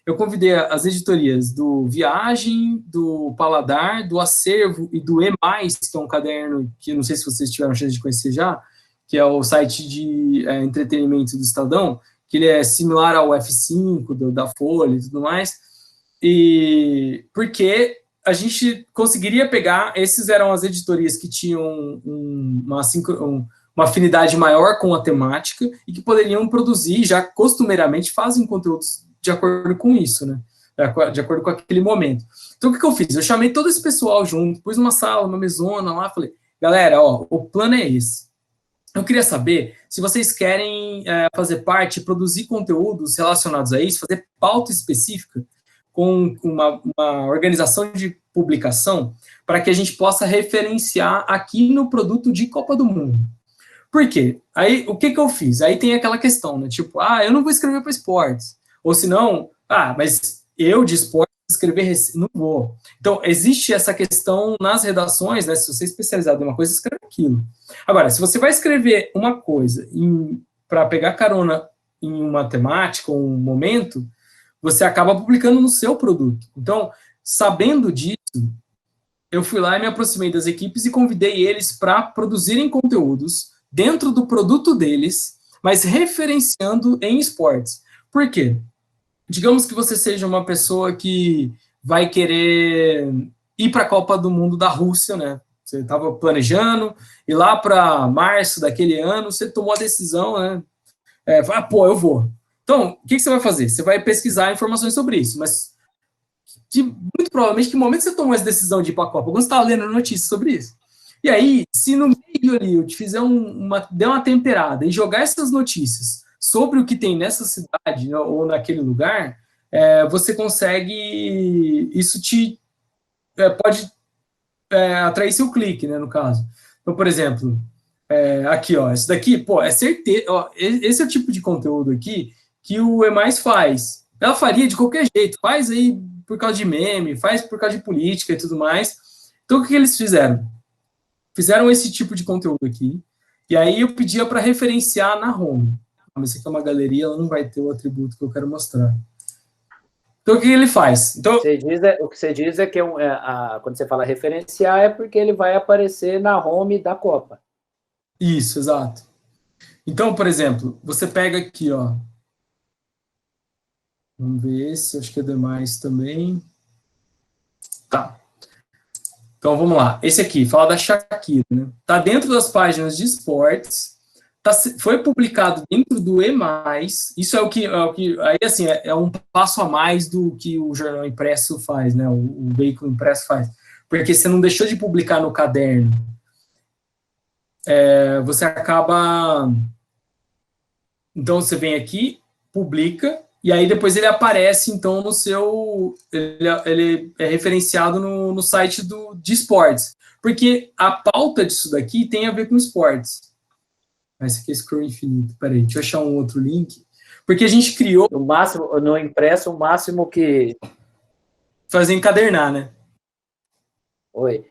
eu convidei as editorias do Viagem, do Paladar, do Acervo e do E+, que é um caderno que não sei se vocês tiveram a chance de conhecer já, que é o site de entretenimento do Estadão, que ele é similar ao F5, da Folha e tudo mais, e porque a gente conseguiria pegar, esses eram as editorias que tinham uma afinidade maior com a temática e que poderiam produzir, já costumeiramente fazem conteúdos de acordo com isso, né? De acordo com aquele momento. Então, o que eu fiz? Eu chamei todo esse pessoal junto, pus uma sala, uma mesona lá, falei, galera, ó, o plano é esse. Eu queria saber se vocês querem fazer parte, produzir conteúdos relacionados a isso, fazer pauta específica com uma organização de publicação para que a gente possa referenciar aqui no produto de Copa do Mundo. Por quê? Aí, o que eu fiz? Aí tem aquela questão, né? Tipo, eu não vou escrever para esportes. Ou se não, mas eu de esportes escrever, não vou. Então, existe essa questão nas redações, né? Se você é especializado em uma coisa, escreve aquilo. Agora, se você vai escrever uma coisa para pegar carona em uma temática ou um momento, você acaba publicando no seu produto. Então, sabendo disso, eu fui lá e me aproximei das equipes e convidei eles para produzirem conteúdos dentro do produto deles, mas referenciando em esportes. Por quê? Digamos que você seja uma pessoa que vai querer ir para a Copa do Mundo da Rússia, né? Você estava planejando, e lá para março daquele ano, você tomou a decisão, né? Eu vou. Então, o que você vai fazer? Você vai pesquisar informações sobre isso, mas muito provavelmente, que momento você tomou essa decisão de ir para a Copa? Quando você estava lendo notícias sobre isso. E aí, se no meio ali eu te fizer der uma temperada e jogar essas notícias sobre o que tem nessa cidade, né, ou naquele lugar, você consegue, isso pode atrair seu clique, né, no caso. Então, por exemplo, aqui, ó, isso daqui, é certeza, ó, esse é o tipo de conteúdo aqui que o E+ faz. Ela faria de qualquer jeito, faz aí por causa de meme, faz por causa de política e tudo mais. Então, o que eles fizeram? Fizeram esse tipo de conteúdo aqui, e aí eu pedia para referenciar na home. Mas isso aqui é uma galeria, ela não vai ter o atributo que eu quero mostrar. Então, o que ele faz? Então, o que você diz é que quando você fala referenciar, é porque ele vai aparecer na home da Copa. Isso, exato. Então, por exemplo, você pega aqui, ó. Vamos ver esse, acho que é demais também. Tá. Então, vamos lá. Esse aqui, fala da Shakira, né? Tá dentro das páginas de esportes, foi publicado dentro do E+, isso é o que aí, assim, é um passo a mais do que o jornal impresso faz, né? O veículo impresso faz. Porque você não deixou de publicar no caderno. Você acaba... Então, você vem aqui, publica, e aí depois ele aparece, então, no seu... Ele é referenciado no site de esportes. Porque a pauta disso daqui tem a ver com esportes. Esse aqui é scroll infinito. Peraí, deixa eu achar um outro link. Porque a gente criou... No impresso, o máximo que... Fazer encadernar, né? Oi.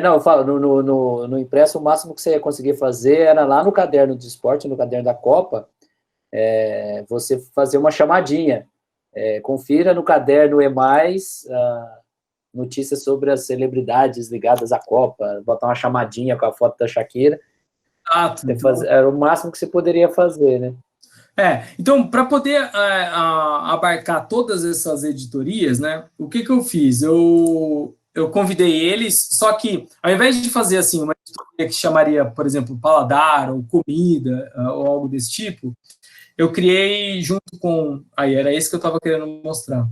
Não, eu falo, no impresso, o máximo que você ia conseguir fazer era lá no caderno de esporte, no caderno da Copa, você fazer uma chamadinha. Confira no caderno E+, notícias sobre as celebridades ligadas à Copa, botar uma chamadinha com a foto da Shakira. Era o máximo que você poderia fazer, né? Então, para poder abarcar todas essas editorias, né, o que eu fiz? Eu convidei eles, só que, ao invés de fazer, assim, uma editoria que chamaria, por exemplo, Paladar, ou Comida, ou algo desse tipo, eu criei junto com... Aí, era esse que eu estava querendo mostrar.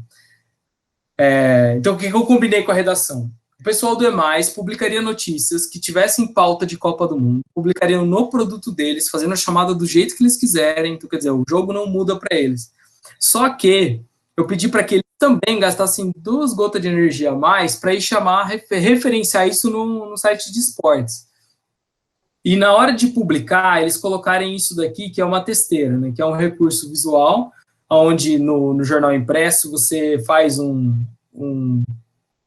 Então, o que eu combinei com a redação? O pessoal do E+, publicaria notícias que tivessem pauta de Copa do Mundo, publicariam no produto deles, fazendo a chamada do jeito que eles quiserem, então, quer dizer, o jogo não muda para eles. Só que eu pedi para que eles também gastassem 2 gotas de energia a mais para ir referenciar isso no site de esportes. E na hora de publicar, eles colocarem isso daqui, que é uma testeira, né, que é um recurso visual, onde no jornal impresso você faz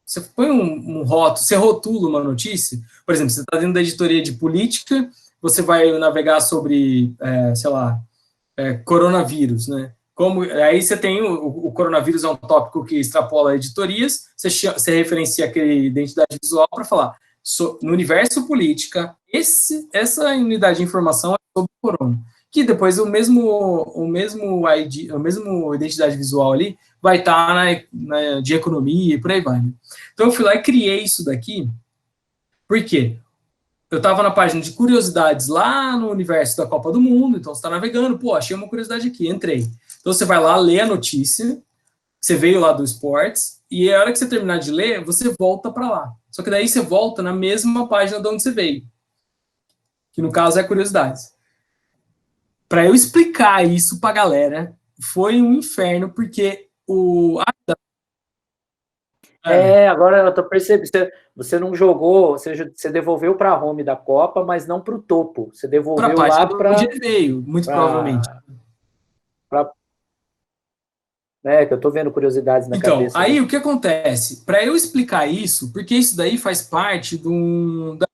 você põe um rótulo, você rotula uma notícia, por exemplo, você está dentro da editoria de política, você vai navegar sobre, sei lá, coronavírus, né? Aí você tem o coronavírus é um tópico que extrapola editorias, você referencia aquele identidade visual para falar, no universo política, essa unidade de informação é sobre o corona, que depois o mesmo identidade visual ali vai estar de economia e por aí vai. Né? Então eu fui lá e criei isso daqui, por quê? Eu estava na página de curiosidades lá no universo da Copa do Mundo, então você está navegando, pô, achei uma curiosidade aqui, entrei. Então você vai lá, lê a notícia, você veio lá do esportes, e a hora que você terminar de ler, você volta para lá. Só que daí você volta na mesma página de onde você veio, que no caso é curiosidades. Para eu explicar isso para a galera, foi um inferno, porque agora eu tô percebendo, você não jogou, você devolveu para a home da Copa, mas não para o topo, você devolveu lá para onde ele veio, muito provavelmente. Que eu tô vendo curiosidades na cabeça. Então, aí o que acontece? Para eu explicar isso, porque isso daí faz parte da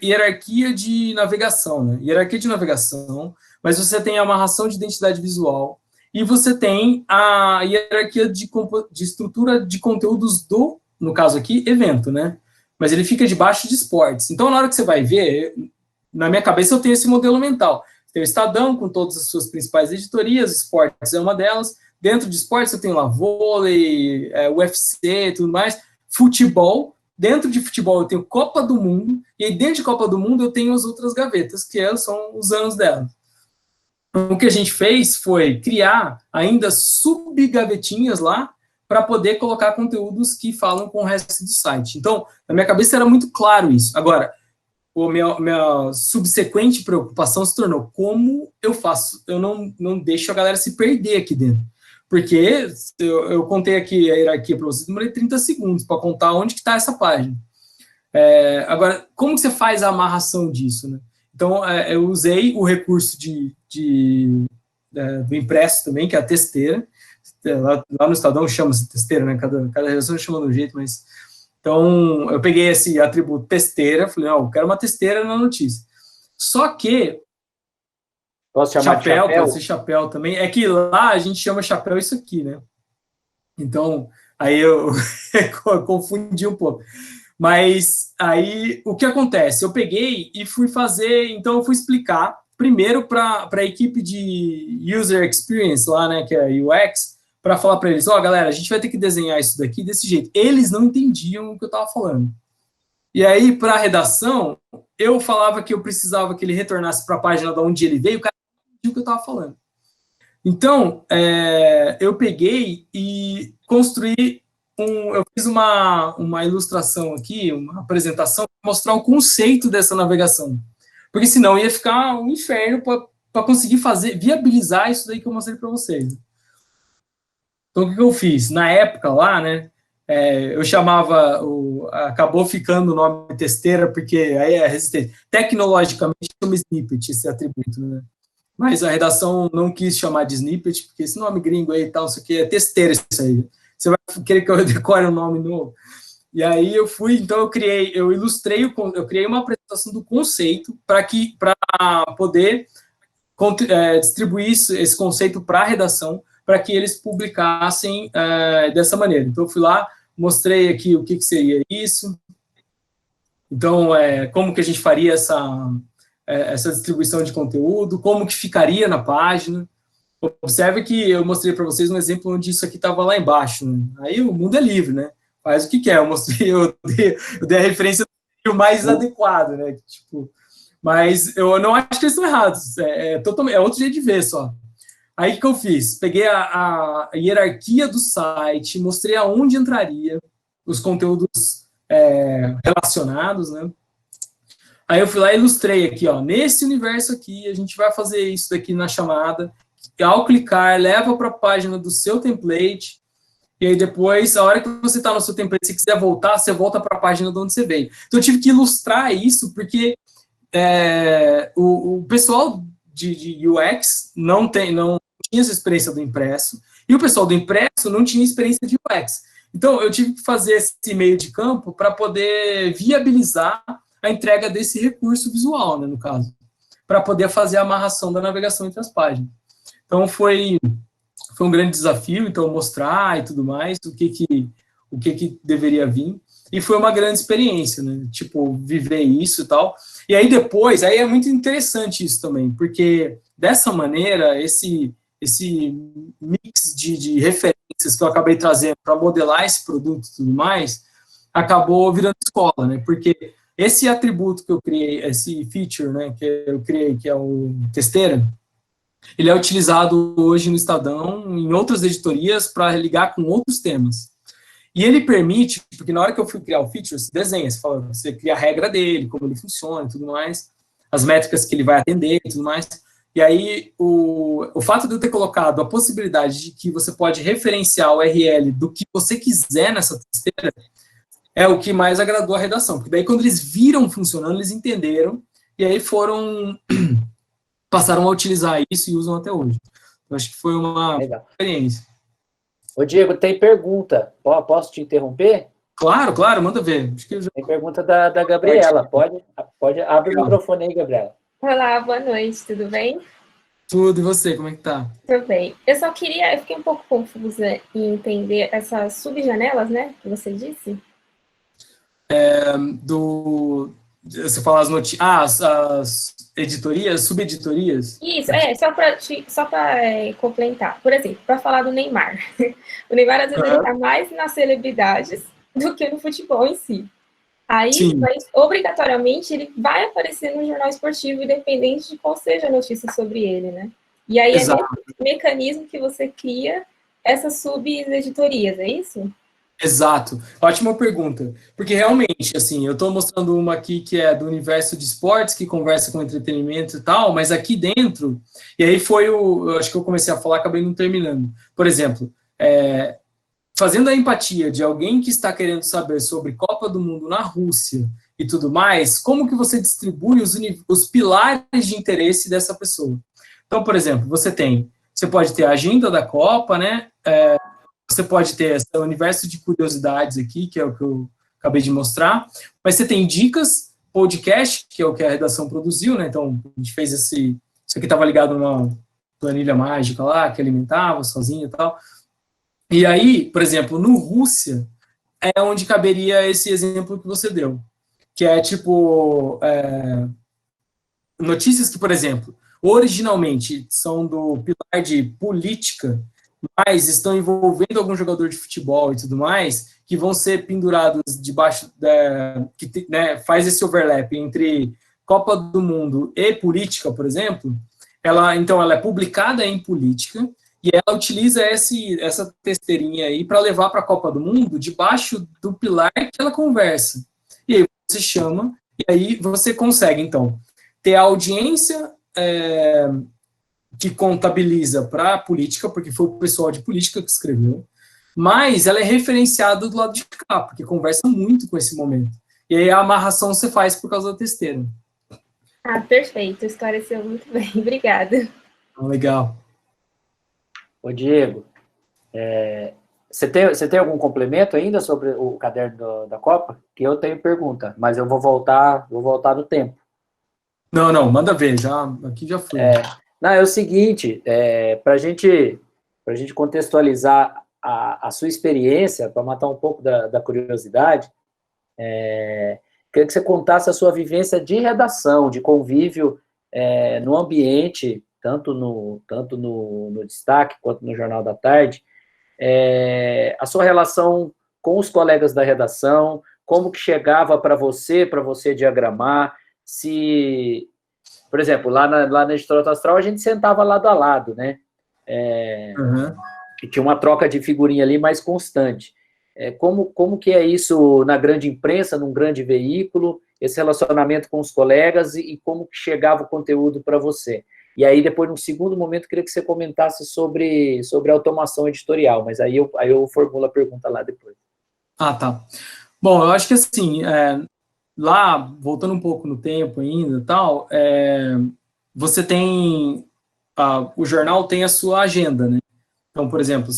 hierarquia de navegação, né? Hierarquia de navegação, mas você tem a amarração de identidade visual e você tem a hierarquia de estrutura de conteúdos no caso aqui, evento, né? Mas ele fica debaixo de esportes. Então, na hora que você vai ver, na minha cabeça eu tenho esse modelo mental. Tem o Estadão com todas as suas principais editorias, esportes é uma delas. Dentro de esportes eu tenho lá vôlei, UFC, tudo mais, futebol. Dentro de futebol eu tenho Copa do Mundo, e aí dentro de Copa do Mundo eu tenho as outras gavetas, que são os anos dela. O que a gente fez foi criar ainda subgavetinhas lá para poder colocar conteúdos que falam com o resto do site. Então, na minha cabeça era muito claro isso. Agora, minha subsequente preocupação se tornou como eu faço, eu não deixo a galera se perder aqui dentro. Porque eu contei aqui a hierarquia para vocês, demorei 30 segundos para contar onde que está essa página. Agora, como que você faz a amarração disso? Né? Então, eu usei o recurso do impresso também, que é a testeira. Lá no Estadão chama-se testeira, né? Cada redação chama de um jeito, mas... Então, eu peguei esse atributo testeira, falei, não, eu quero uma testeira na notícia. Só que... Posso chamar de chapéu? Pode ser chapéu também. É que lá a gente chama chapéu isso aqui, né? Então, aí eu confundi um pouco. Mas aí, o que acontece? Eu peguei e fui fazer... Então, eu fui explicar, primeiro para a equipe de User Experience lá, né, que é UX, para falar para eles, galera, a gente vai ter que desenhar isso daqui desse jeito. Eles não entendiam o que eu estava falando. E aí, para a redação, eu falava que eu precisava que ele retornasse para a página de onde ele veio, o cara não entendia o que eu estava falando. Então, eu peguei e construí eu fiz uma ilustração aqui, uma apresentação, para mostrar o conceito dessa navegação. Porque senão ia ficar um inferno para conseguir viabilizar isso daí que eu mostrei para vocês. Então, o que eu fiz? Na época lá, né, eu chamava, acabou ficando o nome testeira, porque aí é resistente. Tecnologicamente, chama snippet esse atributo, né? Mas a redação não quis chamar de snippet, porque esse nome gringo aí e tal, isso aqui é testeira isso aí. Você vai querer que eu decore um nome novo? E aí eu criei uma apresentação do conceito para poder distribuir esse conceito para a redação, para que eles publicassem dessa maneira. Então, eu fui lá, mostrei aqui o que seria isso. Então, como que a gente faria essa distribuição de conteúdo, como que ficaria na página. Observe que eu mostrei para vocês um exemplo onde isso aqui estava lá embaixo. Né? Aí o mundo é livre, né? Faz o que quer. Eu dei a referência do mais adequado, né? Tipo, mas eu não acho que eles estão errados. É outro jeito de ver só. Aí o que eu fiz? Peguei a hierarquia do site, mostrei aonde entraria os conteúdos relacionados, né? Aí eu fui lá e ilustrei aqui, nesse universo aqui, a gente vai fazer isso daqui na chamada, e ao clicar, leva para a página do seu template, e aí depois, a hora que você está no seu template, se quiser voltar, você volta para a página de onde você veio. Então eu tive que ilustrar isso, porque o pessoal de UX não tinha essa experiência do impresso, e o pessoal do impresso não tinha experiência de UX. Então, eu tive que fazer esse meio de campo para poder viabilizar a entrega desse recurso visual, né, no caso, para poder fazer a amarração da navegação entre as páginas. Então, foi um grande desafio, então, mostrar e tudo mais, o que deveria vir, e foi uma grande experiência, né, tipo, viver isso e tal. E aí, depois, aí é muito interessante isso também, porque, dessa maneira, esse mix de referências que eu acabei trazendo para modelar esse produto e tudo mais, acabou virando escola, né, porque esse atributo que eu criei, esse feature, né, que eu criei, que é o Testeira, ele é utilizado hoje no Estadão, em outras editorias, para ligar com outros temas. E ele permite, porque na hora que eu fui criar o feature, você desenha, você cria a regra dele, como ele funciona e tudo mais, as métricas que ele vai atender e tudo mais. E aí, o fato de eu ter colocado a possibilidade de que você pode referenciar o URL do que você quiser nessa testeira, é o que mais agradou a redação. Porque daí, quando eles viram funcionando, eles entenderam, e aí passaram a utilizar isso e usam até hoje. Eu acho que foi uma experiência. Ô, Diego, tem pergunta. Posso te interromper? Claro, manda ver. Acho que Tem pergunta da Gabriela. Pode abrir o microfone aí, Gabriela. Olá, boa noite, tudo bem? Tudo, e você, como é que tá? Tudo bem. Eu fiquei um pouco confusa em entender essas subjanelas, né, que você disse. Você fala as notícias, as editorias, subeditorias? Isso, só para complementar. Por exemplo, para falar do Neymar. O Neymar, às vezes, ele está mais nas celebridades do que no futebol em si. Aí, obrigatoriamente, ele vai aparecer no jornal esportivo, independente de qual seja a notícia sobre ele, né? E aí, Exato. É nesse mecanismo que você cria essas subeditorias, é isso? Exato. Ótima pergunta. Porque, realmente, assim, eu estou mostrando uma aqui que é do universo de esportes, que conversa com entretenimento e tal, mas aqui dentro, e aí eu acho que eu comecei a falar, acabei não terminando. Por exemplo, fazendo a empatia de alguém que está querendo saber sobre Copa do Mundo na Rússia e tudo mais, como que você distribui os pilares de interesse dessa pessoa? Então, por exemplo, você pode ter a agenda da Copa, né? Você pode ter esse universo de curiosidades aqui, que é o que eu acabei de mostrar, mas você tem dicas, podcast, que é o que a redação produziu, né? Então, a gente fez isso aqui estava ligado numa planilha mágica lá, que alimentava sozinho e tal. E aí, por exemplo, no Rússia, é onde caberia esse exemplo que você deu, que é tipo, notícias que, por exemplo, originalmente são do pilar de política, mas estão envolvendo algum jogador de futebol e tudo mais, que vão ser pendurados debaixo, que né, faz esse overlap entre Copa do Mundo e política, por exemplo. Então, ela é publicada em política, e ela utiliza essa testeirinha aí para levar para a Copa do Mundo debaixo do pilar que ela conversa. E aí você chama, e aí você consegue, então, ter a audiência que contabiliza para a política, porque foi o pessoal de política que escreveu, mas ela é referenciada do lado de cá, porque conversa muito com esse momento. E aí a amarração você faz por causa da testeira. Ah, perfeito, esclareceu muito bem, obrigada. Legal. Ô, Diego, você tem algum complemento ainda sobre o caderno da Copa? Que eu tenho pergunta, mas eu vou voltar no tempo. Não, manda ver, aqui já foi. Não, é o seguinte, para a gente contextualizar a sua experiência, para matar um pouco da curiosidade, queria que você contasse a sua vivência de redação, de convívio no ambiente, tanto no Destaque quanto no Jornal da Tarde, a sua relação com os colegas da redação, como que chegava para você diagramar, se... Por exemplo, lá na Editora Astral, a gente sentava lado a lado, né? E tinha uma troca de figurinha ali mais constante. Como que é isso na grande imprensa, num grande veículo, esse relacionamento com os colegas e como que chegava o conteúdo para você? E aí, depois, num segundo momento, queria que você comentasse sobre automação editorial, mas aí eu formulo a pergunta lá depois. Ah, tá. Bom, eu acho que assim... Lá, voltando um pouco no tempo ainda e tal, você tem o jornal tem a sua agenda, né? Então, por exemplo,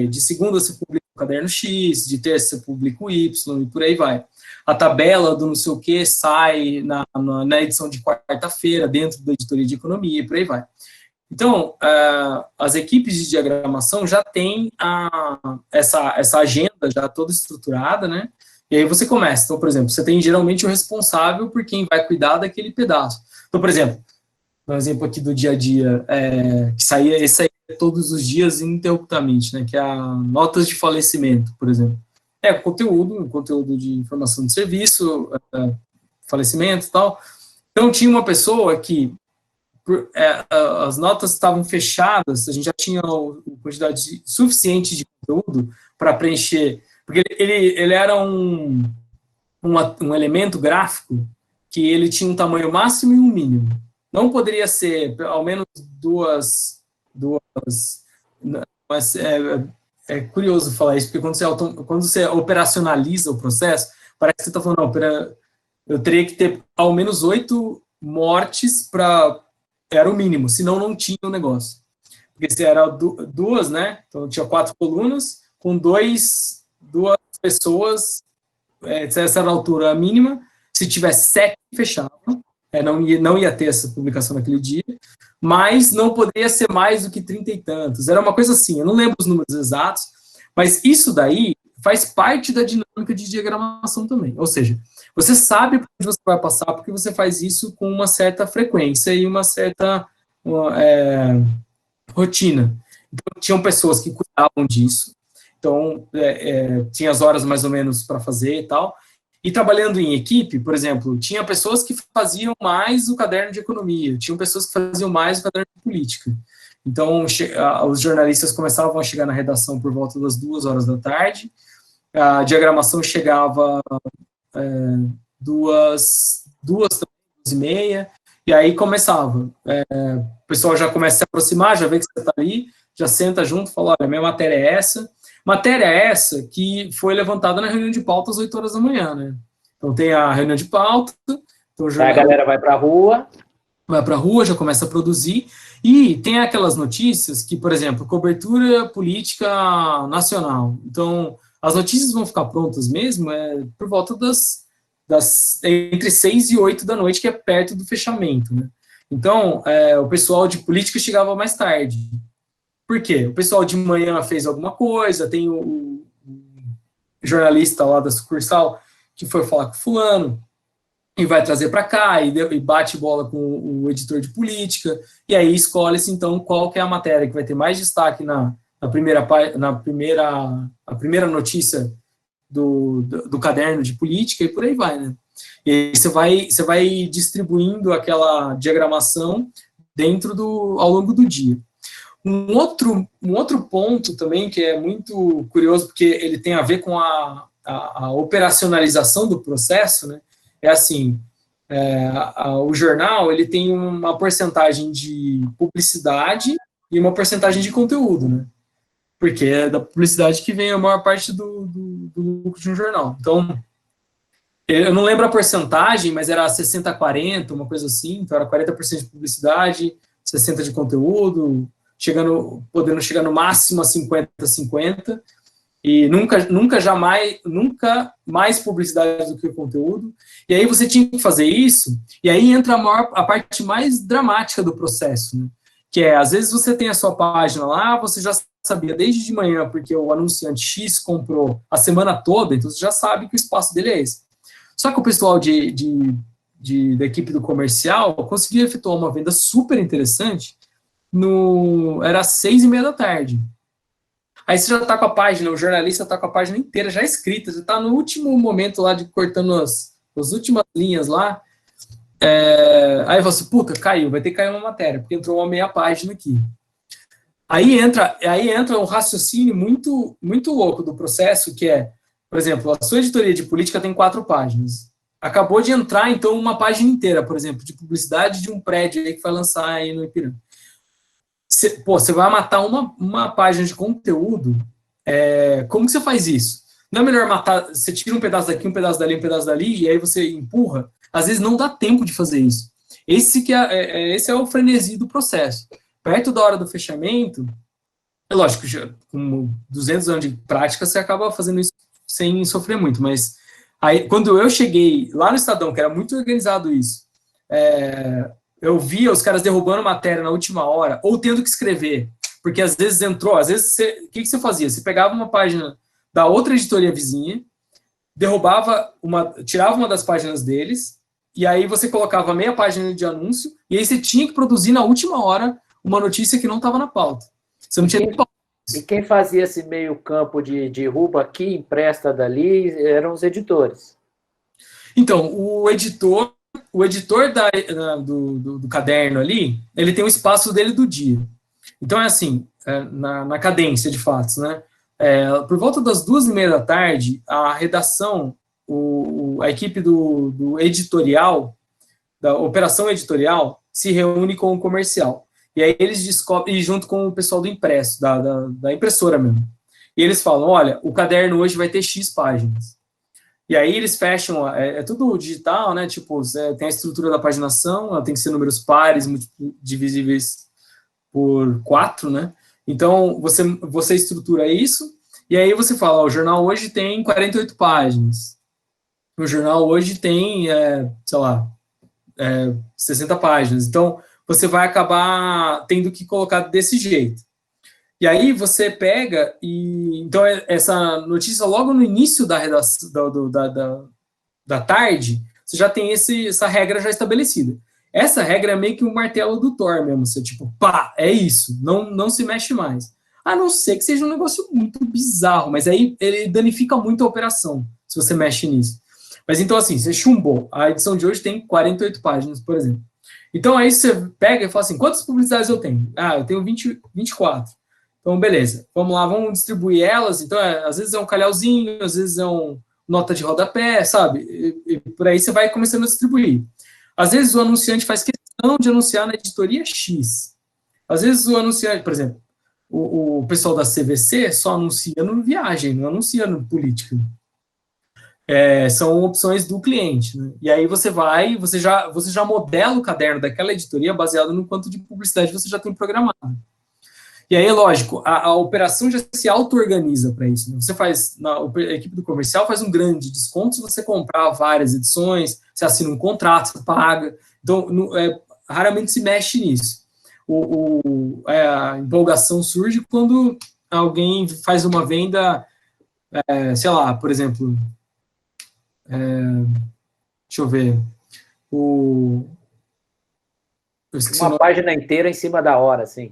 de segunda você publica o caderno X, de terça você publica o Y, e por aí vai. A tabela do não sei o que sai na edição de quarta-feira, dentro da editoria de economia, e por aí vai. Então, as equipes de diagramação já têm essa agenda já toda estruturada, né? E aí você começa. Então, por exemplo, você tem geralmente o responsável por quem vai cuidar daquele pedaço. Então, por exemplo, um exemplo aqui do dia a dia, esse aí todos os dias ininterruptamente, né? Que é a notas de falecimento, por exemplo. Conteúdo de informação de serviço, falecimento e tal. Então, tinha uma pessoa que as notas estavam fechadas, a gente já tinha uma quantidade suficiente de conteúdo para preencher, porque ele era um elemento gráfico que ele tinha um tamanho máximo e um mínimo. Não poderia ser ao menos duas mas é curioso falar isso, porque quando você operacionaliza o processo, parece que você está falando, não, eu teria que ter ao menos 8 mortes era o mínimo, senão não tinha o negócio. Porque se era duas, né, então tinha 4 colunas, com duas pessoas, essa era a altura mínima, se tivesse 7, fechava, não ia ter essa publicação naquele dia, mas não poderia ser mais do que 30 e tantos. Era uma coisa assim, eu não lembro os números exatos, mas isso daí faz parte da dinâmica de diagramação também. Ou seja, você sabe por onde você vai passar, porque você faz isso com uma certa frequência e uma certa rotina. Então, tinham pessoas que cuidavam disso, então, tinha as horas mais ou menos para fazer e tal. E trabalhando em equipe, por exemplo, tinha pessoas que faziam mais o caderno de economia, tinham pessoas que faziam mais o caderno de política. Então, os jornalistas começavam a chegar na redação por volta das 2 horas da tarde, a diagramação chegava 2h30, e aí começava. O pessoal já começa a se aproximar, já vê que você está ali, já senta junto e fala, olha, minha matéria é essa. Matéria essa que foi levantada na reunião de pauta às 8 horas da manhã, né? Então tem a reunião de pauta. Então a galera vai para a rua. Vai para a rua, já começa a produzir. E tem aquelas notícias que, por exemplo, cobertura política nacional. Então, as notícias vão ficar prontas mesmo por volta entre 6 e 8 da noite, que é perto do fechamento, né? Então, o pessoal de política chegava mais tarde. Por quê? O pessoal de manhã fez alguma coisa, tem o jornalista lá da sucursal que foi falar com fulano, e vai trazer para cá, e bate bola com o editor de política, e aí escolhe-se, então, qual que é a matéria que vai ter mais destaque na primeira notícia do caderno de política, e por aí vai, né? E aí você vai distribuindo aquela diagramação ao longo do dia. Um outro ponto também que é muito curioso, porque ele tem a ver com a operacionalização do processo, né? É assim, o jornal ele tem uma porcentagem de publicidade e uma porcentagem de conteúdo, né? Porque é da publicidade que vem a maior parte do lucro de um jornal. Então, eu não lembro a porcentagem, mas era 60-40, uma coisa assim, então era 40% de publicidade, 60% de conteúdo, podendo chegar no máximo a 50-50, e nunca mais publicidade do que o conteúdo. E aí você tinha que fazer isso, e aí entra a parte mais dramática do processo, né? Que às vezes você tem a sua página lá, você já sabia desde de manhã, porque o anunciante X comprou a semana toda, então você já sabe que o espaço dele é esse. Só que o pessoal da equipe do comercial conseguiu efetuar uma venda super interessante, era às 6h30 da tarde. Aí você já está com a página, o jornalista está com a página inteira já escrita, você está no último momento lá de cortando as últimas linhas lá. Aí você, puta, caiu, vai ter que cair uma matéria, porque entrou uma meia página aqui. Aí entra um raciocínio muito, muito louco do processo, que é, por exemplo, a sua editoria de política tem 4 páginas. Acabou de entrar, então, uma página inteira, por exemplo, de publicidade de um prédio aí que vai lançar aí no Ipiranga. Você vai matar uma página de conteúdo, como que você faz isso? Não é melhor matar, você tira um pedaço daqui, um pedaço dali, um pedaço dali, e aí você empurra? Às vezes não dá tempo de fazer isso. Esse é o frenesi do processo. perto da hora do fechamento, é lógico, já, com 200 anos de prática, você acaba fazendo isso sem sofrer muito, mas aí, quando eu cheguei lá no Estadão, que era muito organizado isso, eu via os caras derrubando matéria na última hora, ou tendo que escrever, porque às vezes o que você fazia? Você pegava uma página da outra editoria vizinha, tirava uma das páginas deles, e aí você colocava meia página de anúncio, e aí você tinha que produzir na última hora uma notícia que não estava na pauta. Você não tinha nem pauta. E quem fazia esse meio campo de derruba aqui, empresta dali, eram os editores. Então, o editor do caderno ali, ele tem o espaço dele do dia. Então, é assim, na cadência de fatos, né? Por volta das 2h30 da tarde, a redação, a equipe do editorial, da operação editorial, se reúne com o comercial. E aí eles descobrem, junto com o pessoal do impresso, da impressora mesmo. E eles falam, olha, o caderno hoje vai ter X páginas. E aí eles fecham, tudo digital, né? Tipo, tem a estrutura da paginação, ela tem que ser números pares, divisíveis por 4, né? Então, você estrutura isso, e aí você fala, o jornal hoje tem 48 páginas. O jornal hoje tem, 60 páginas. Então, você vai acabar tendo que colocar desse jeito. E aí você pega e... Então, essa notícia, logo no início da redação da tarde, você já tem essa regra já estabelecida. Essa regra é meio que um martelo do Thor mesmo. Você, tipo, pá, é isso. Não se mexe mais. A não ser que seja um negócio muito bizarro. Mas aí ele danifica muito a operação, se você mexe nisso. Mas então, assim, você chumbou. A edição de hoje tem 48 páginas, por exemplo. Então, aí você pega e fala assim, quantas publicidades eu tenho? Eu tenho 24. Então, beleza. Vamos lá, vamos distribuir elas. Então, às vezes é um calhauzinho, às vezes é nota de rodapé, sabe? E por aí você vai começando a distribuir. Às vezes o anunciante faz questão de anunciar na editoria X. Às vezes o anunciante, por exemplo, o pessoal da CVC só anuncia no viagem, não anuncia no política. São opções do cliente, né? E aí você já modela o caderno daquela editoria baseado no quanto de publicidade você já tem programado. E aí, lógico, a operação já se auto-organiza para isso, né? A equipe do comercial faz um grande desconto se você comprar várias edições, você assina um contrato, você paga. Então, raramente se mexe nisso. A empolgação surge quando alguém faz uma venda, sei lá, por exemplo... deixa eu ver. Uma página inteira em cima da hora, assim.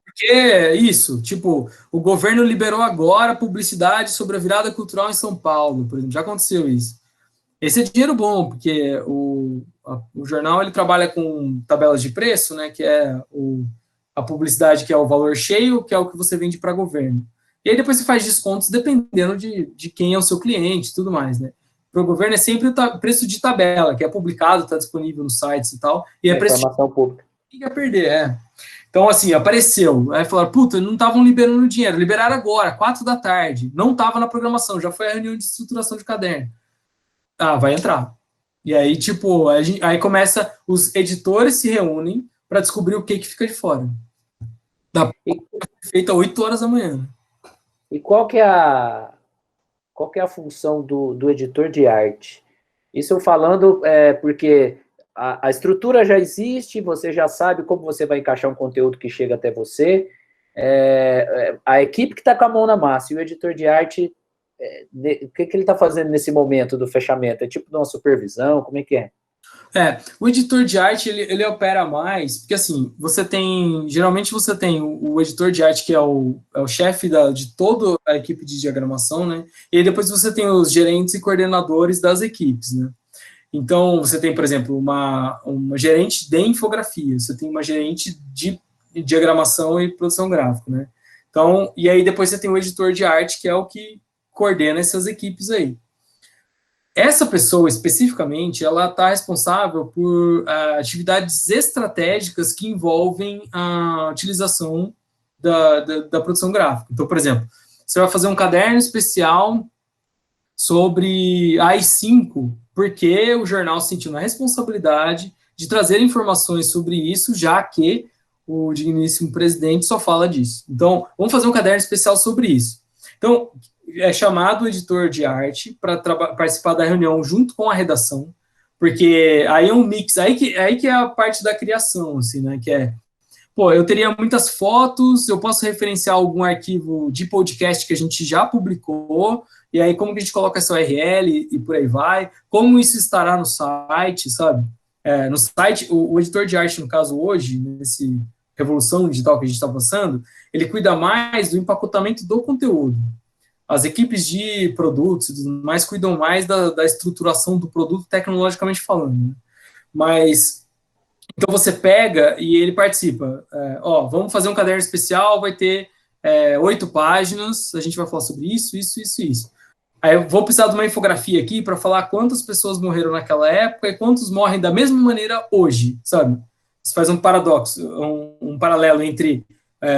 Porque isso, tipo, o governo liberou agora publicidade sobre a virada cultural em São Paulo, por exemplo, já aconteceu isso. Esse é dinheiro bom, porque o jornal ele trabalha com tabelas de preço, né, que é a publicidade que é o valor cheio, que é o que você vende para governo. E aí depois você faz descontos dependendo de quem é o seu cliente e tudo mais, né. Para o governo é sempre o preço de tabela, que é publicado, está disponível nos sites e tal, e é preço informação pública. Quem quer perder, Então, assim, apareceu. Aí falaram, puta, não estavam liberando dinheiro. Liberaram agora, 4 da tarde. Não estava na programação, já foi a reunião de estruturação de caderno. Vai entrar. E aí, tipo, aí começa, os editores se reúnem para descobrir o que fica de fora. Feita 8 horas da manhã. E qual que é a função do editor de arte? Isso eu falando porque... A estrutura já existe, você já sabe como você vai encaixar um conteúdo que chega até você, a equipe que está com a mão na massa, e o editor de arte, o que ele está fazendo nesse momento do fechamento? É tipo de uma supervisão, como é que é? O editor de arte, ele opera mais, porque assim, geralmente você tem o editor de arte, que é o chefe de toda a equipe de diagramação, né, e aí depois você tem os gerentes e coordenadores das equipes, né. Então, você tem, por exemplo, uma gerente de infografia, você tem uma gerente de diagramação e produção gráfica, né? Então, e aí depois você tem o editor de arte, que é o que coordena essas equipes aí. Essa pessoa, especificamente, ela está responsável por atividades estratégicas que envolvem a utilização da produção gráfica. Então, por exemplo, você vai fazer um caderno especial sobre AI-5, porque o jornal sentiu a responsabilidade de trazer informações sobre isso, já que o digníssimo presidente só fala disso. Então, vamos fazer um caderno especial sobre isso. Então, é chamado o editor de arte para participar da reunião junto com a redação, porque aí é um mix, aí que é a parte da criação, assim, né, que é, pô, eu teria muitas fotos, eu posso referenciar algum arquivo de podcast que a gente já publicou, e aí como que a gente coloca essa URL e por aí vai, como isso estará no site, sabe? No site, o editor de arte, no caso, hoje, nesse revolução digital que a gente está passando, ele cuida mais do empacotamento do conteúdo. As equipes de produtos e tudo mais cuidam mais da estruturação do produto tecnologicamente falando, né? Mas, então você pega e ele participa. Vamos fazer um caderno especial, vai ter 8 páginas, a gente vai falar sobre isso, isso, isso e isso. Aí eu vou precisar de uma infografia aqui para falar quantas pessoas morreram naquela época e quantos morrem da mesma maneira hoje, sabe? Você faz um paradoxo, um paralelo entre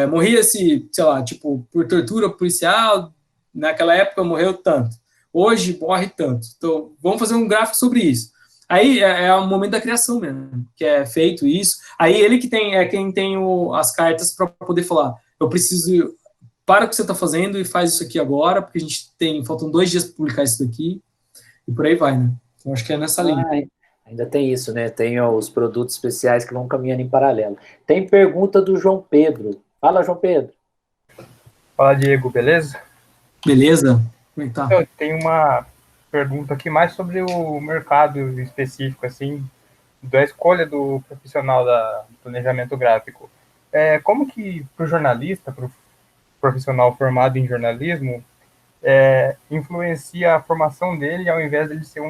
morria-se, sei lá, tipo, por tortura policial, naquela época morreu tanto, hoje morre tanto. Então, vamos fazer um gráfico sobre isso. Aí é o momento da criação mesmo, que é feito isso. Aí ele que quem tem as cartas para poder falar, eu preciso... Para o que você está fazendo e faz isso aqui agora, porque faltam 2 dias para publicar isso daqui, e por aí vai, né? Então, acho que é nessa linha. Ainda tem isso, né? Tem os produtos especiais que vão caminhando em paralelo. Tem pergunta do João Pedro. Fala, João Pedro. Fala, Diego, beleza? Beleza? Como é que tá? Eu tenho uma pergunta aqui mais sobre o mercado específico, assim, da escolha do profissional do planejamento gráfico. Como que, para o jornalista, para o profissional formado em jornalismo, influencia a formação dele ao invés de ser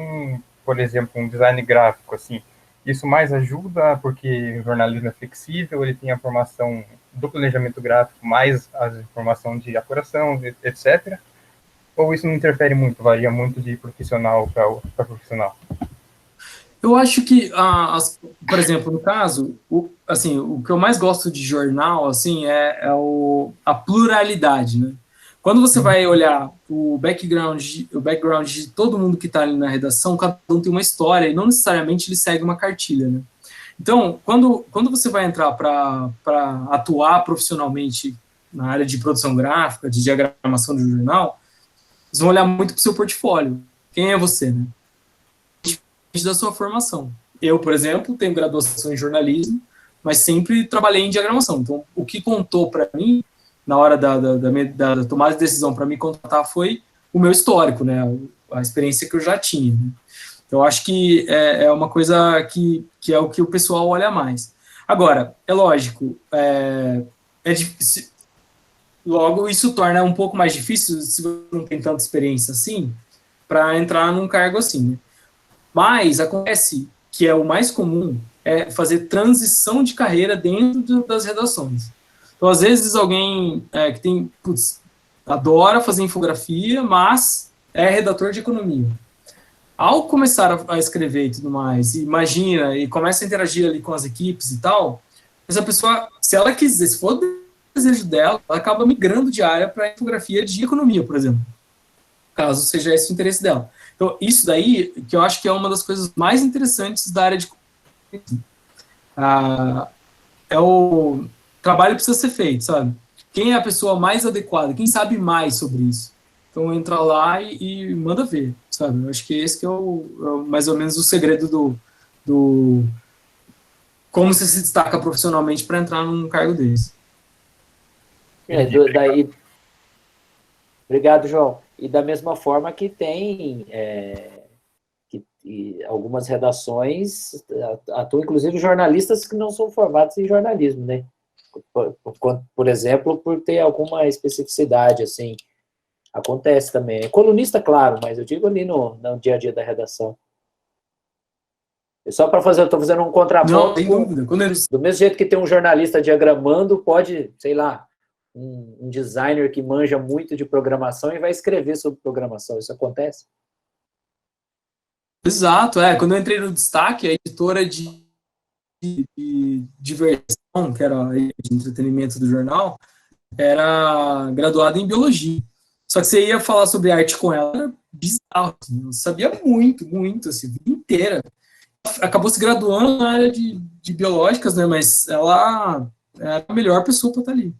por exemplo, um design gráfico, assim? Isso mais ajuda porque o jornalismo é flexível, ele tem a formação do planejamento gráfico, mais a formação de apuração, etc., ou isso não interfere muito, varia muito de profissional para profissional? Eu acho que, por exemplo, no caso, o que eu mais gosto de jornal, assim, a pluralidade, né? Quando você vai olhar o background de todo mundo que está ali na redação, cada um tem uma história, e não necessariamente ele segue uma cartilha, né? Então, quando você vai entrar para atuar profissionalmente na área de produção gráfica, de diagramação de jornal, eles vão olhar muito para o seu portfólio. Quem é você, né? Da sua formação. Eu, por exemplo, tenho graduação em jornalismo, mas sempre trabalhei em diagramação. Então, o que contou para mim, na hora da tomada de decisão para me contratar, foi o meu histórico, né? A experiência que eu já tinha. Né? Então, acho que é uma coisa que é o que o pessoal olha mais. Agora, é lógico, logo isso torna um pouco mais difícil, se você não tem tanta experiência assim, para entrar num cargo assim, né? Mas acontece que é o mais comum é fazer transição de carreira dentro das redações. Então, às vezes, alguém que adora fazer infografia, mas é redator de economia. Ao começar a escrever e tudo mais, imagina, e começa a interagir ali com as equipes e tal, essa pessoa, se ela quiser, se for o desejo dela, ela acaba migrando de área para infografia de economia, por exemplo. Caso seja esse o interesse dela. Então, isso daí, que eu acho que é uma das coisas mais interessantes da área de o trabalho precisa ser feito, sabe? Quem é a pessoa mais adequada? Quem sabe mais sobre isso? Então, entra lá e manda ver, sabe? Eu acho que esse que é mais ou menos o segredo do como você se destaca profissionalmente para entrar num cargo desse. Obrigado, João. E da mesma forma que tem algumas redações, atuam inclusive jornalistas que não são formados em jornalismo, né? Por exemplo, por ter alguma especificidade, assim, acontece também. É colunista, claro, mas eu digo ali no dia a dia da redação. Só para fazer, eu estou fazendo um contraponto. Não, sem dúvida. Do mesmo jeito que tem um jornalista diagramando, pode, sei lá, um designer que manja muito de programação e vai escrever sobre programação. Isso acontece? Exato, quando eu entrei no Destaque, a editora de diversão, que era a de entretenimento do jornal, era graduada em biologia. Só que você ia falar sobre arte com ela, era bizarro, assim, eu sabia muito, assim, a vida inteira. Acabou se graduando na área de biológicas, né, mas ela era a melhor pessoa para estar ali.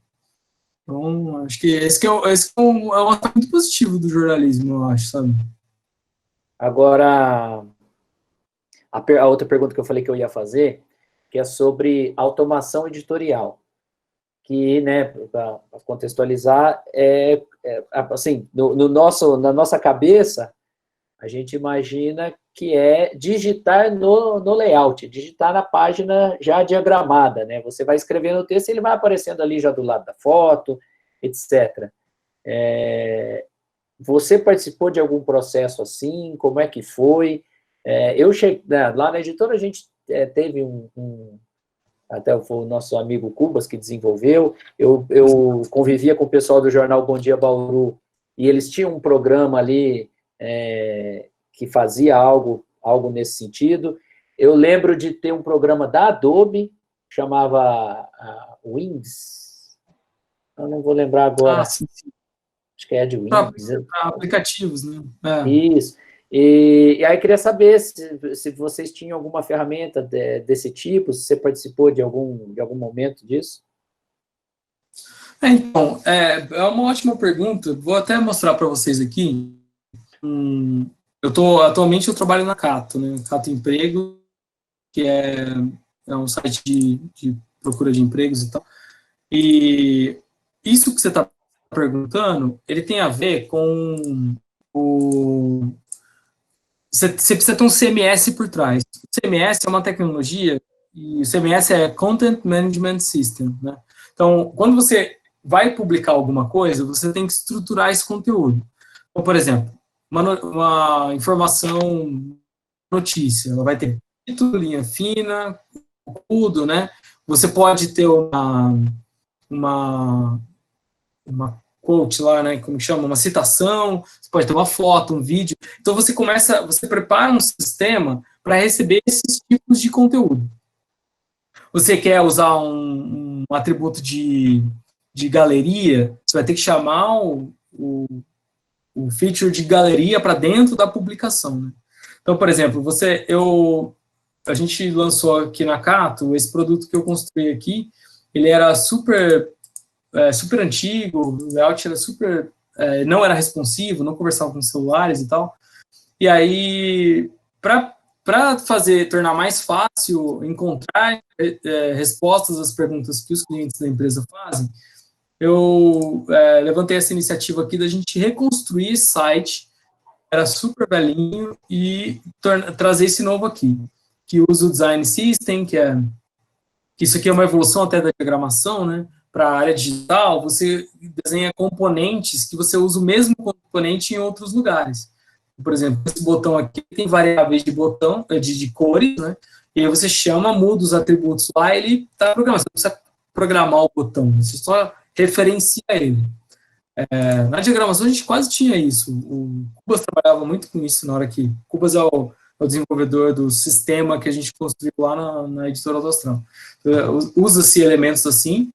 Então, acho que esse é um aspecto muito positivo do jornalismo, eu acho, sabe? Agora, a outra pergunta que eu falei que eu ia fazer, que é sobre automação editorial, que, né, para contextualizar, assim, na nossa cabeça, a gente imagina que é digitar no layout, digitar na página já diagramada, né? Você vai escrevendo o texto e ele vai aparecendo ali já do lado da foto, etc. Você participou de algum processo assim? Como é que foi? Eu cheguei, lá na editora a gente teve até foi o nosso amigo Cubas que desenvolveu, eu convivia com o pessoal do jornal Bom Dia Bauru, e eles tinham um programa ali que fazia algo nesse sentido. Eu lembro de ter um programa da Adobe, chamava Wings, eu não vou lembrar agora. Sim. Acho que é de Wings. Para aplicativos, né? Isso. E aí queria saber se vocês tinham alguma ferramenta desse tipo, se você participou de algum momento disso. Então, é uma ótima pergunta. Vou até mostrar para vocês aqui. Atualmente eu trabalho na Cato, né? Cato Emprego, que é um site de procura de empregos e tal. E isso que você está perguntando, ele tem a ver com você precisa ter um CMS por trás. O CMS é uma tecnologia, e o CMS é Content Management System, né? Então, quando você vai publicar alguma coisa, você tem que estruturar esse conteúdo. Então, por exemplo, uma informação, notícia, ela vai ter título, linha fina, tudo, né? Você pode ter uma quote lá, né, como chama, uma citação, você pode ter uma foto, um vídeo. Então você prepara um sistema para receber esses tipos de conteúdo. Você quer usar um atributo de galeria, você vai ter que chamar o feature de galeria para dentro da publicação, né? Então, por exemplo, a gente lançou aqui na Cato esse produto que eu construí aqui, ele era super antigo, o layout era não era responsivo, não conversava com celulares e tal. E aí, para tornar mais fácil encontrar respostas às perguntas que os clientes da empresa fazem, eu levantei essa iniciativa aqui da gente reconstruir esse site, era super velhinho, e trazer esse novo aqui, que usa o Design System, que isso aqui é uma evolução até da diagramação, né? Para a área digital, você desenha componentes que você usa o mesmo componente em outros lugares. Por exemplo, esse botão aqui tem variáveis de botão, de cores, né? E aí você muda os atributos lá, e ele está programado. Você não precisa programar o botão, você só referencia ele. Na diagramação a gente quase tinha isso. O Cubas trabalhava muito com isso na hora que... Cubas é o desenvolvedor do sistema que a gente construiu lá na editora do Austral. Usa-se elementos assim.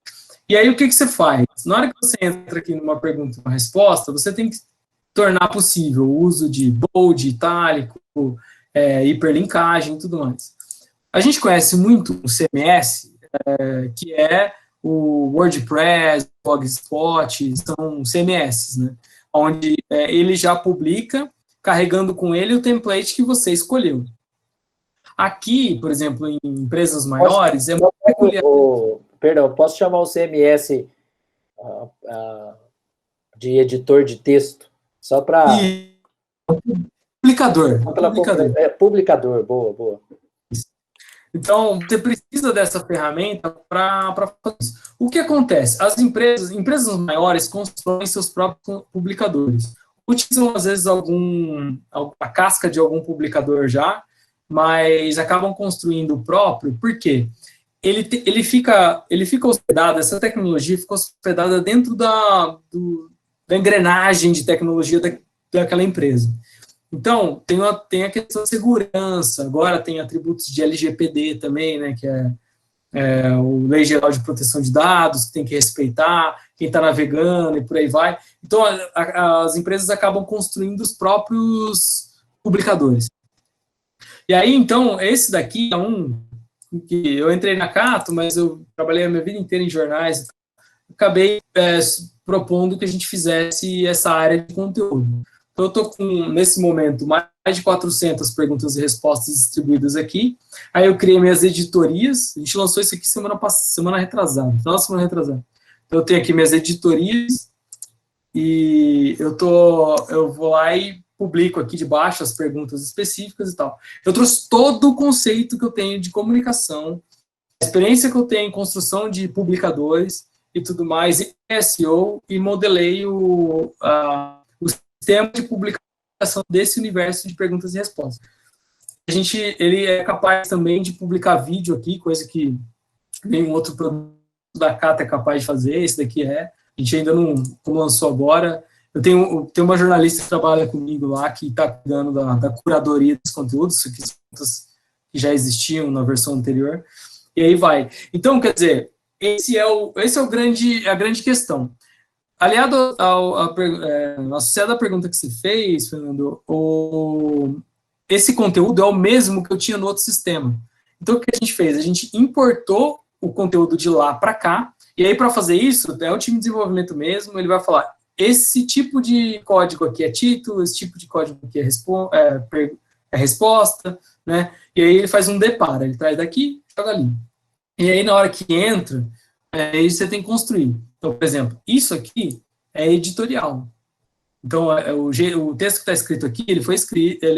E aí, o que você faz? Na hora que você entra aqui numa pergunta e uma resposta, você tem que tornar possível o uso de bold, itálico, hiperlinkagem e tudo mais. A gente conhece muito o CMS, que é o WordPress, Blogspot, são CMS, né? Onde ele já publica, carregando com ele o template que você escolheu. Aqui, por exemplo, em empresas maiores, é muito peculiar. Perdão, posso chamar o CMS de editor de texto? Só para... Publicador. Publicador, boa. Então, você precisa dessa ferramenta para fazer isso. O que acontece? As empresas maiores constroem seus próprios publicadores. Utilizam, às vezes, a casca de algum publicador já, mas acabam construindo o próprio. Por quê? Ele fica hospedado, essa tecnologia fica hospedada dentro da engrenagem de tecnologia daquela empresa. Então, tem a questão de segurança, agora tem atributos de LGPD também, né, que é o Lei Geral de Proteção de Dados, que tem que respeitar quem está navegando e por aí vai. Então, as empresas acabam construindo os próprios publicadores. E aí, então, esse daqui é um que eu entrei na Cato, mas eu trabalhei a minha vida inteira em jornais, acabei propondo que a gente fizesse essa área de conteúdo. Então, eu estou com, nesse momento, mais de 400 perguntas e respostas distribuídas aqui. Aí eu criei minhas editorias, a gente lançou isso aqui semana retrasada, final de semana retrasada. Então, eu tenho aqui minhas editorias, e eu vou lá e publico aqui de baixo as perguntas específicas e tal. Eu trouxe todo o conceito que eu tenho de comunicação, a experiência que eu tenho em construção de publicadores e tudo mais, e SEO, e modelei o sistema de publicação desse universo de perguntas e respostas. Ele é capaz também de publicar vídeo aqui, coisa que nenhum outro produto da Cato é capaz de fazer, esse daqui é. A gente ainda não lançou agora. Eu tenho uma jornalista que trabalha comigo lá, que está cuidando da curadoria dos conteúdos, que já existiam na versão anterior, e aí vai. Então, quer dizer, esse é a grande questão. Aliado associado à pergunta que você fez, Fernando, esse conteúdo é o mesmo que eu tinha no outro sistema. Então, o que a gente fez? A gente importou o conteúdo de lá para cá, e aí, para fazer isso, é o time de desenvolvimento mesmo, ele vai falar, esse tipo de código aqui é título, esse tipo de código aqui é resposta, né? E aí ele faz um depara, ele traz daqui, joga ali. E aí, na hora que entra, aí você tem que construir. Então, por exemplo, isso aqui é editorial. Então, o texto que está escrito aqui, ele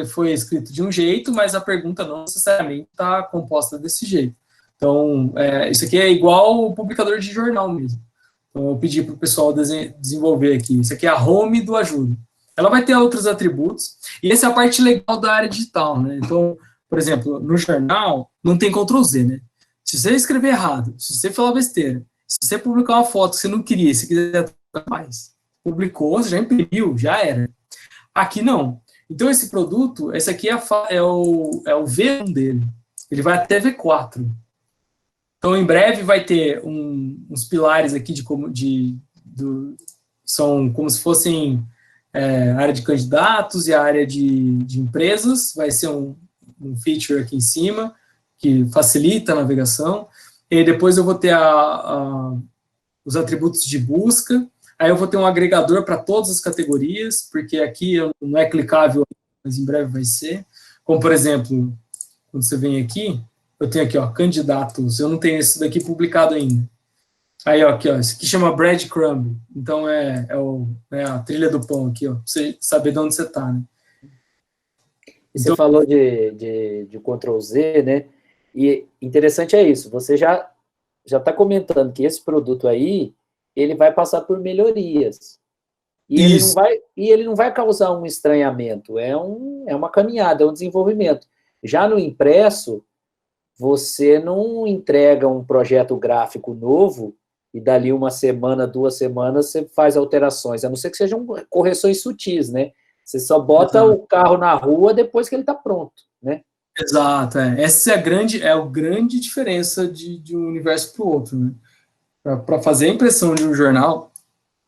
foi escrito de um jeito, mas a pergunta não necessariamente está composta desse jeito. Então, isso aqui é igual o publicador de jornal mesmo. Então, eu pedi para o pessoal desenvolver aqui. Isso aqui é a home do Ajuda. Ela vai ter outros atributos, e essa é a parte legal da área digital, né? Então, por exemplo, no jornal, não tem Ctrl+Z, né? Se você escrever errado, se você falar besteira, se você publicar uma foto que você não queria, se quiser mais, publicou, você já imprimiu, já era. Aqui não. Então, esse produto, esse aqui é o V1 dele. Ele vai até V4. Então, em breve, vai ter uns pilares aqui são como se fossem a área de candidatos e a área de empresas. Vai ser um feature aqui em cima, que facilita a navegação. E depois eu vou ter os atributos de busca. Aí eu vou ter um agregador para todas as categorias, porque aqui não é clicável, mas em breve vai ser. Como, por exemplo, quando você vem aqui, eu tenho aqui, ó, candidatos. Eu não tenho esse daqui publicado ainda. Aí, ó, aqui, ó, esse aqui chama breadcrumb. Então, é a trilha do pão aqui, ó, pra você saber de onde você tá, né? E você falou de Ctrl+Z, né? E interessante é isso, você já está comentando que esse produto aí, ele vai passar por melhorias. E ele não vai causar um estranhamento, é uma caminhada, é um desenvolvimento. Já no impresso, você não entrega um projeto gráfico novo e dali 1 semana, 2 semanas, você faz alterações, a não ser que sejam correções sutis, né? Você só bota o carro na rua depois que ele está pronto, né? Exato, essa é a grande diferença de um universo para o outro, né? Para fazer a impressão de um jornal,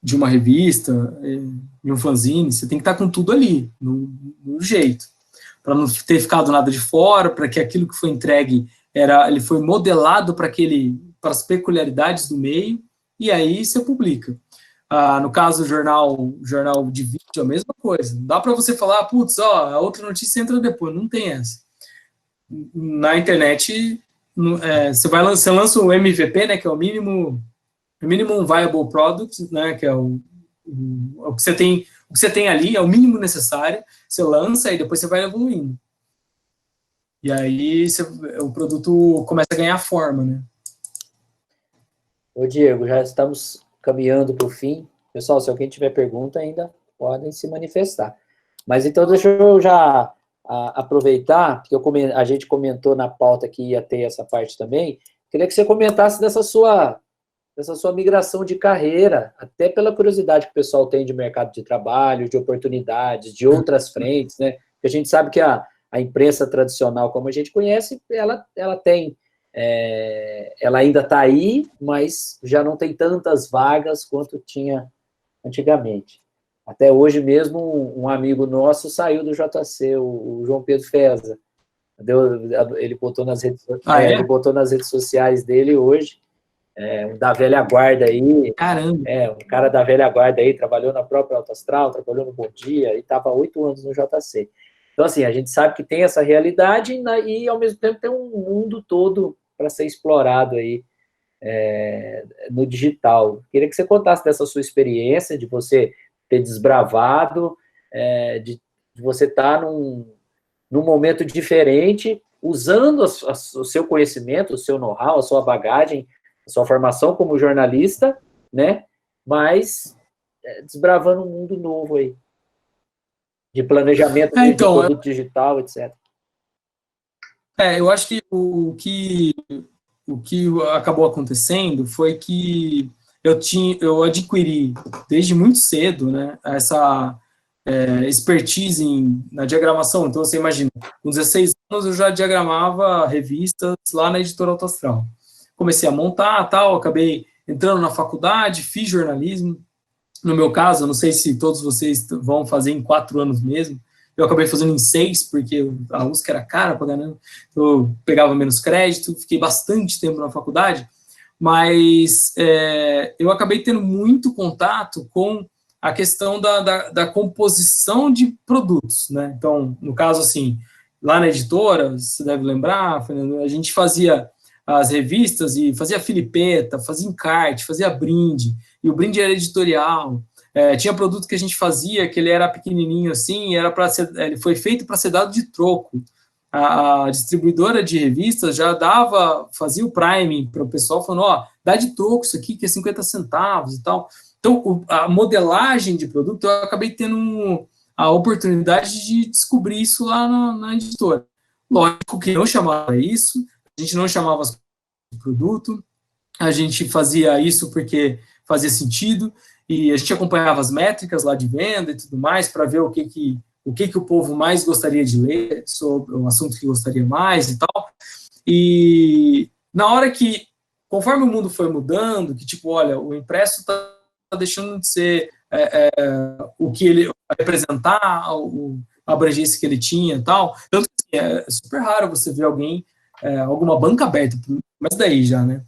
de uma revista, de um fanzine, você tem que estar com tudo ali, no jeito, para não ter ficado nada de fora, para que aquilo que foi entregue ele foi modelado para as peculiaridades do meio, e aí você publica. No caso do jornal de vídeo, é a mesma coisa. Não dá para você falar, putz, ó, a outra notícia entra depois, não tem essa. Na internet, você lança o MVP, né, que é o Minimum Viable Product, né, que é o que você tem ali, é o mínimo necessário, você lança e depois você vai evoluindo. E aí o produto começa a ganhar forma, né? Ô, Diego, já estamos caminhando para o fim. Pessoal, se alguém tiver pergunta ainda, podem se manifestar. Mas então deixa eu já aproveitar, porque a gente comentou na pauta que ia ter essa parte também, queria que você comentasse dessa sua migração de carreira, até pela curiosidade que o pessoal tem de mercado de trabalho, de oportunidades, de outras frentes, né? Porque a gente sabe que a imprensa tradicional, como a gente conhece, ela tem, ela ainda está aí, mas já não tem tantas vagas quanto tinha antigamente. Até hoje mesmo, um amigo nosso saiu do JC, o João Pedro Feza. Ele botou nas redes, ele botou nas redes sociais dele hoje, da velha guarda aí. Caramba! Um cara da velha guarda aí, trabalhou na própria Alto Astral, trabalhou no Bom Dia, e estava 8 anos no JC. Então, assim, a gente sabe que tem essa realidade e, ao mesmo tempo, tem um mundo todo para ser explorado aí no digital. Queria que você contasse dessa sua experiência, de você ter desbravado, de você estar num momento diferente, usando o seu conhecimento, o seu know-how, a sua bagagem, a sua formação como jornalista, né? Mas desbravando um mundo novo aí, de planejamento de produto digital, etc. Eu acho que o que acabou acontecendo foi que eu adquiri desde muito cedo, né, essa expertise na diagramação. Então, você imagina, com 16 anos eu já diagramava revistas lá na editora Alto Astral. Comecei a montar, acabei entrando na faculdade, fiz jornalismo. No meu caso, eu não sei se todos vocês vão fazer em 4 anos mesmo, eu acabei fazendo em 6, porque a USP era cara pra caramba, eu pegava menos crédito, fiquei bastante tempo na faculdade, mas eu acabei tendo muito contato com a questão da composição de produtos, né? Então, no caso, assim, lá na editora, você deve lembrar, Fernando, a gente fazia as revistas e fazia filipeta, fazia encarte, fazia brinde, e o brinde era editorial. Tinha produto que a gente fazia, que ele era pequenininho assim, ele foi feito para ser dado de troco. A distribuidora de revistas já fazia o priming para o pessoal, falando, dá de troco isso aqui, que é 50 centavos e tal. Então, a modelagem de produto, eu acabei tendo a oportunidade de descobrir isso lá na editora. Lógico que não chamava isso, a gente não chamava de produto, a gente fazia isso porque fazia sentido, e a gente acompanhava as métricas lá de venda e tudo mais, para ver o que o povo mais gostaria de ler, sobre o assunto que gostaria mais e tal. E na hora que, conforme o mundo foi mudando, que tipo, olha, o impresso está deixando de ser o que ele representar, a abrangência que ele tinha e tal, tanto que é super raro você ver alguma banca aberta, mas daí já, né?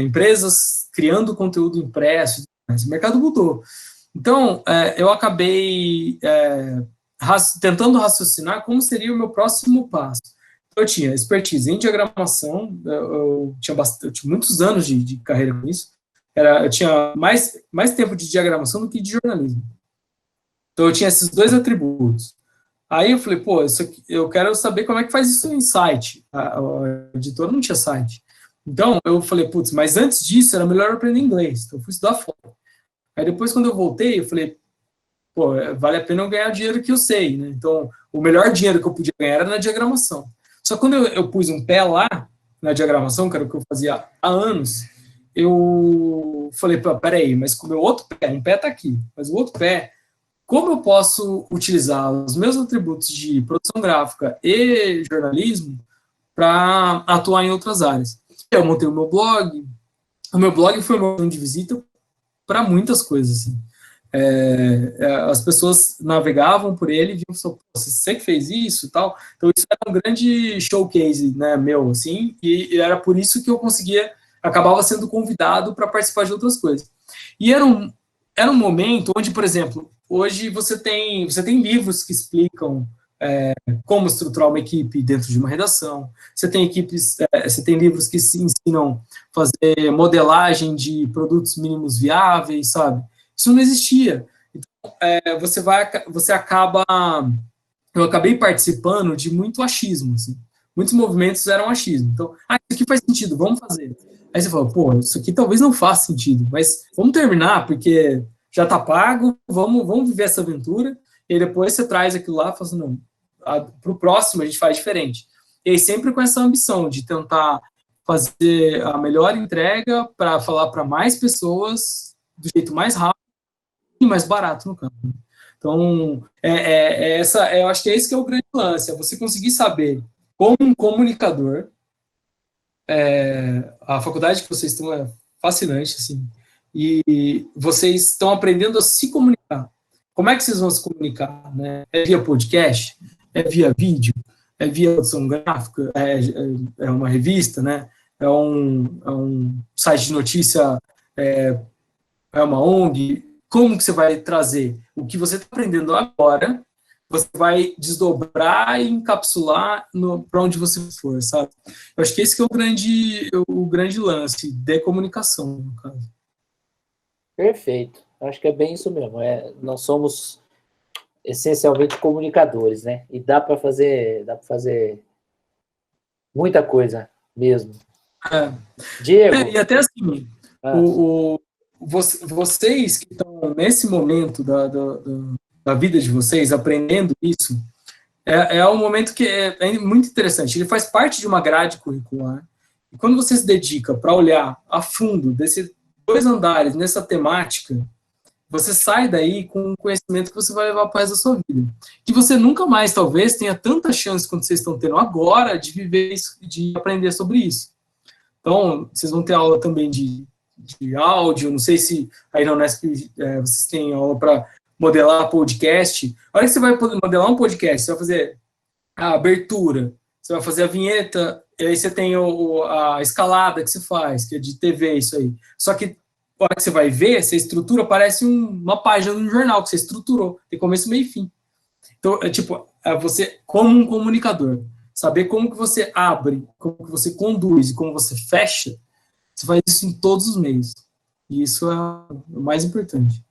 Empresas criando conteúdo impresso, o mercado mudou. Então, eu acabei tentando raciocinar como seria o meu próximo passo. Eu tinha expertise em diagramação, eu tinha muitos anos de carreira com isso, eu tinha mais tempo de diagramação do que de jornalismo. Então, eu tinha esses 2 atributos. Aí eu falei, eu quero saber como é que faz isso em site. A editora não tinha site. Então, eu falei, mas antes disso, era melhor eu aprender inglês. Então, eu fui estudar fora. Aí, depois, quando eu voltei, eu falei, vale a pena eu ganhar o dinheiro que eu sei, né? Então, o melhor dinheiro que eu podia ganhar era na diagramação. Só que quando eu pus um pé lá, na diagramação, que era o que eu fazia há anos, eu falei, peraí, mas com o meu outro pé, um pé tá aqui, mas o outro pé, como eu posso utilizar os meus atributos de produção gráfica e jornalismo para atuar em outras áreas? Eu montei o meu blog foi meu ponto de visita para muitas coisas, assim. As pessoas navegavam por ele e viam, você que fez isso e tal. Então, isso era um grande showcase, né, meu, assim, e era por isso que eu acabava sendo convidado para participar de outras coisas. E era um momento onde, por exemplo, hoje você tem livros que explicam como estruturar uma equipe dentro de uma redação, você tem livros que se ensinam a fazer modelagem de produtos mínimos viáveis, sabe? Isso não existia. Então, eu acabei participando de muito achismo, assim. Muitos movimentos eram achismo. Então, isso aqui faz sentido, vamos fazer. Aí você fala, isso aqui talvez não faça sentido, mas vamos terminar, porque já está pago, vamos viver essa aventura, e depois você traz aquilo lá e fala assim, não, para o próximo a gente faz diferente. E aí sempre com essa ambição de tentar fazer a melhor entrega para falar para mais pessoas do jeito mais rápido e mais barato no campo. Então, eu acho que é esse que é o grande lance, é você conseguir saber, como um comunicador, a faculdade que vocês estão é fascinante, assim, e vocês estão aprendendo a se comunicar. Como é que vocês vão se comunicar? Né? Via podcast? É via vídeo? É via produção gráfica? É uma revista, né? É um site de notícia? É uma ONG? Como que você vai trazer o que você está aprendendo agora, você vai desdobrar e encapsular para onde você for, sabe? Eu acho que esse que é o grande lance de comunicação, no caso. Perfeito. Acho que é bem isso mesmo. Nós somos essencialmente comunicadores, né? E dá para fazer muita coisa mesmo. Diego. E até assim, vocês que estão nesse momento da vida de vocês, aprendendo isso, é um momento que é muito interessante. Ele faz parte de uma grade curricular. E quando você se dedica para olhar a fundo desses 2 andares, nessa temática, você sai daí com um conhecimento que você vai levar para o resto da sua vida. Que você nunca mais, talvez, tenha tanta chance quanto vocês estão tendo agora de viver isso, de aprender sobre isso. Então, vocês vão ter aula também de áudio, não sei se aí na Unesp vocês têm aula para modelar podcast. A hora que você vai modelar um podcast, você vai fazer a abertura, você vai fazer a vinheta, e aí você tem a escalada que você faz, que é de TV, isso aí. Só que a hora que você vai ver, essa estrutura parece uma página no jornal que você estruturou, tem começo, meio e fim. Então, você, como um comunicador, saber como que você abre, como que você conduz e como você fecha, você faz isso em todos os meios. E isso é o mais importante.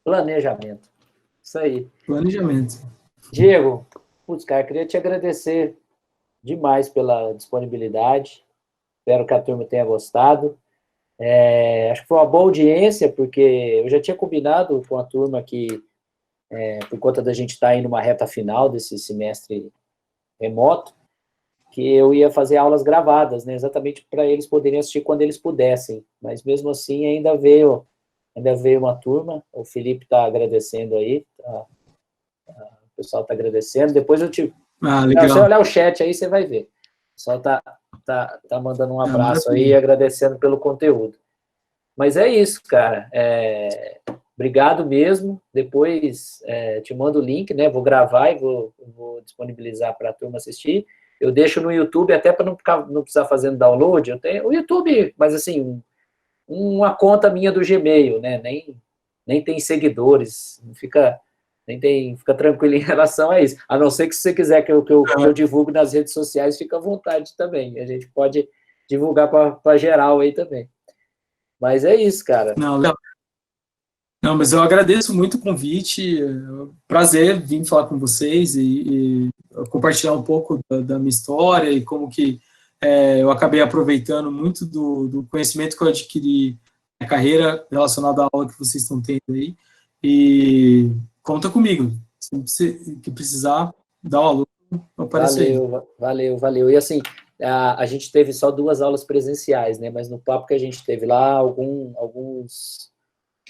Planejamento. Isso aí. Planejamento. Diego, cara, queria te agradecer demais pela disponibilidade. Espero que a turma tenha gostado. Acho que foi uma boa audiência, porque eu já tinha combinado com a turma que, por conta da gente estar aí numa reta final desse semestre remoto, que eu ia fazer aulas gravadas, né, exatamente para eles poderem assistir quando eles pudessem. Mas mesmo assim ainda veio uma turma. O Felipe está agradecendo aí, o pessoal está agradecendo. Depois eu te... legal. Se você olhar o chat aí, você vai ver. O pessoal tá mandando um abraço aí, agradecendo pelo conteúdo. Mas é isso, cara. Obrigado mesmo. Depois te mando o link, né? Vou gravar e vou disponibilizar para a turma assistir. Eu deixo no YouTube, até para não precisar fazendo download. Eu tenho o YouTube, mas assim, uma conta minha do Gmail, né? Nem tem seguidores, fica tranquilo em relação a isso. A não ser que se você quiser que eu divulgue nas redes sociais, fica à vontade também. A gente pode divulgar para geral aí também. Mas é isso, cara. Não, mas eu agradeço muito o convite. Prazer vir falar com vocês e compartilhar um pouco da minha história e como que eu acabei aproveitando muito do conhecimento que eu adquiri na carreira relacionada à aula que vocês estão tendo aí. E conta comigo. Se precisar, dá um alô, aparecer aí. Valeu. E assim, a gente teve só 2 aulas presenciais, né? Mas no papo que a gente teve lá, alguns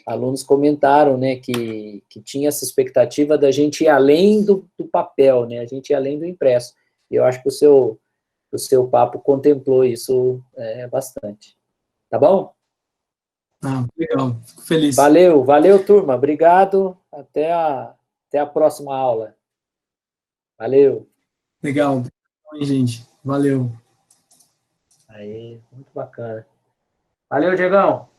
alunos comentaram, né, que tinha essa expectativa da gente ir além do papel, né? A gente ir além do impresso. E eu acho que o seu papo contemplou isso bastante. Tá bom? Legal, fico feliz. Valeu, turma. Obrigado. Até a próxima aula. Valeu. Legal. Gente. Valeu. Aí, muito bacana. Valeu, Diegão.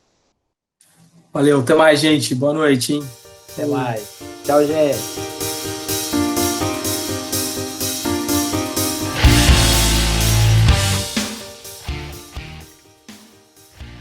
Valeu, até mais, gente. Boa noite, hein? Até mais. Tchau, gente.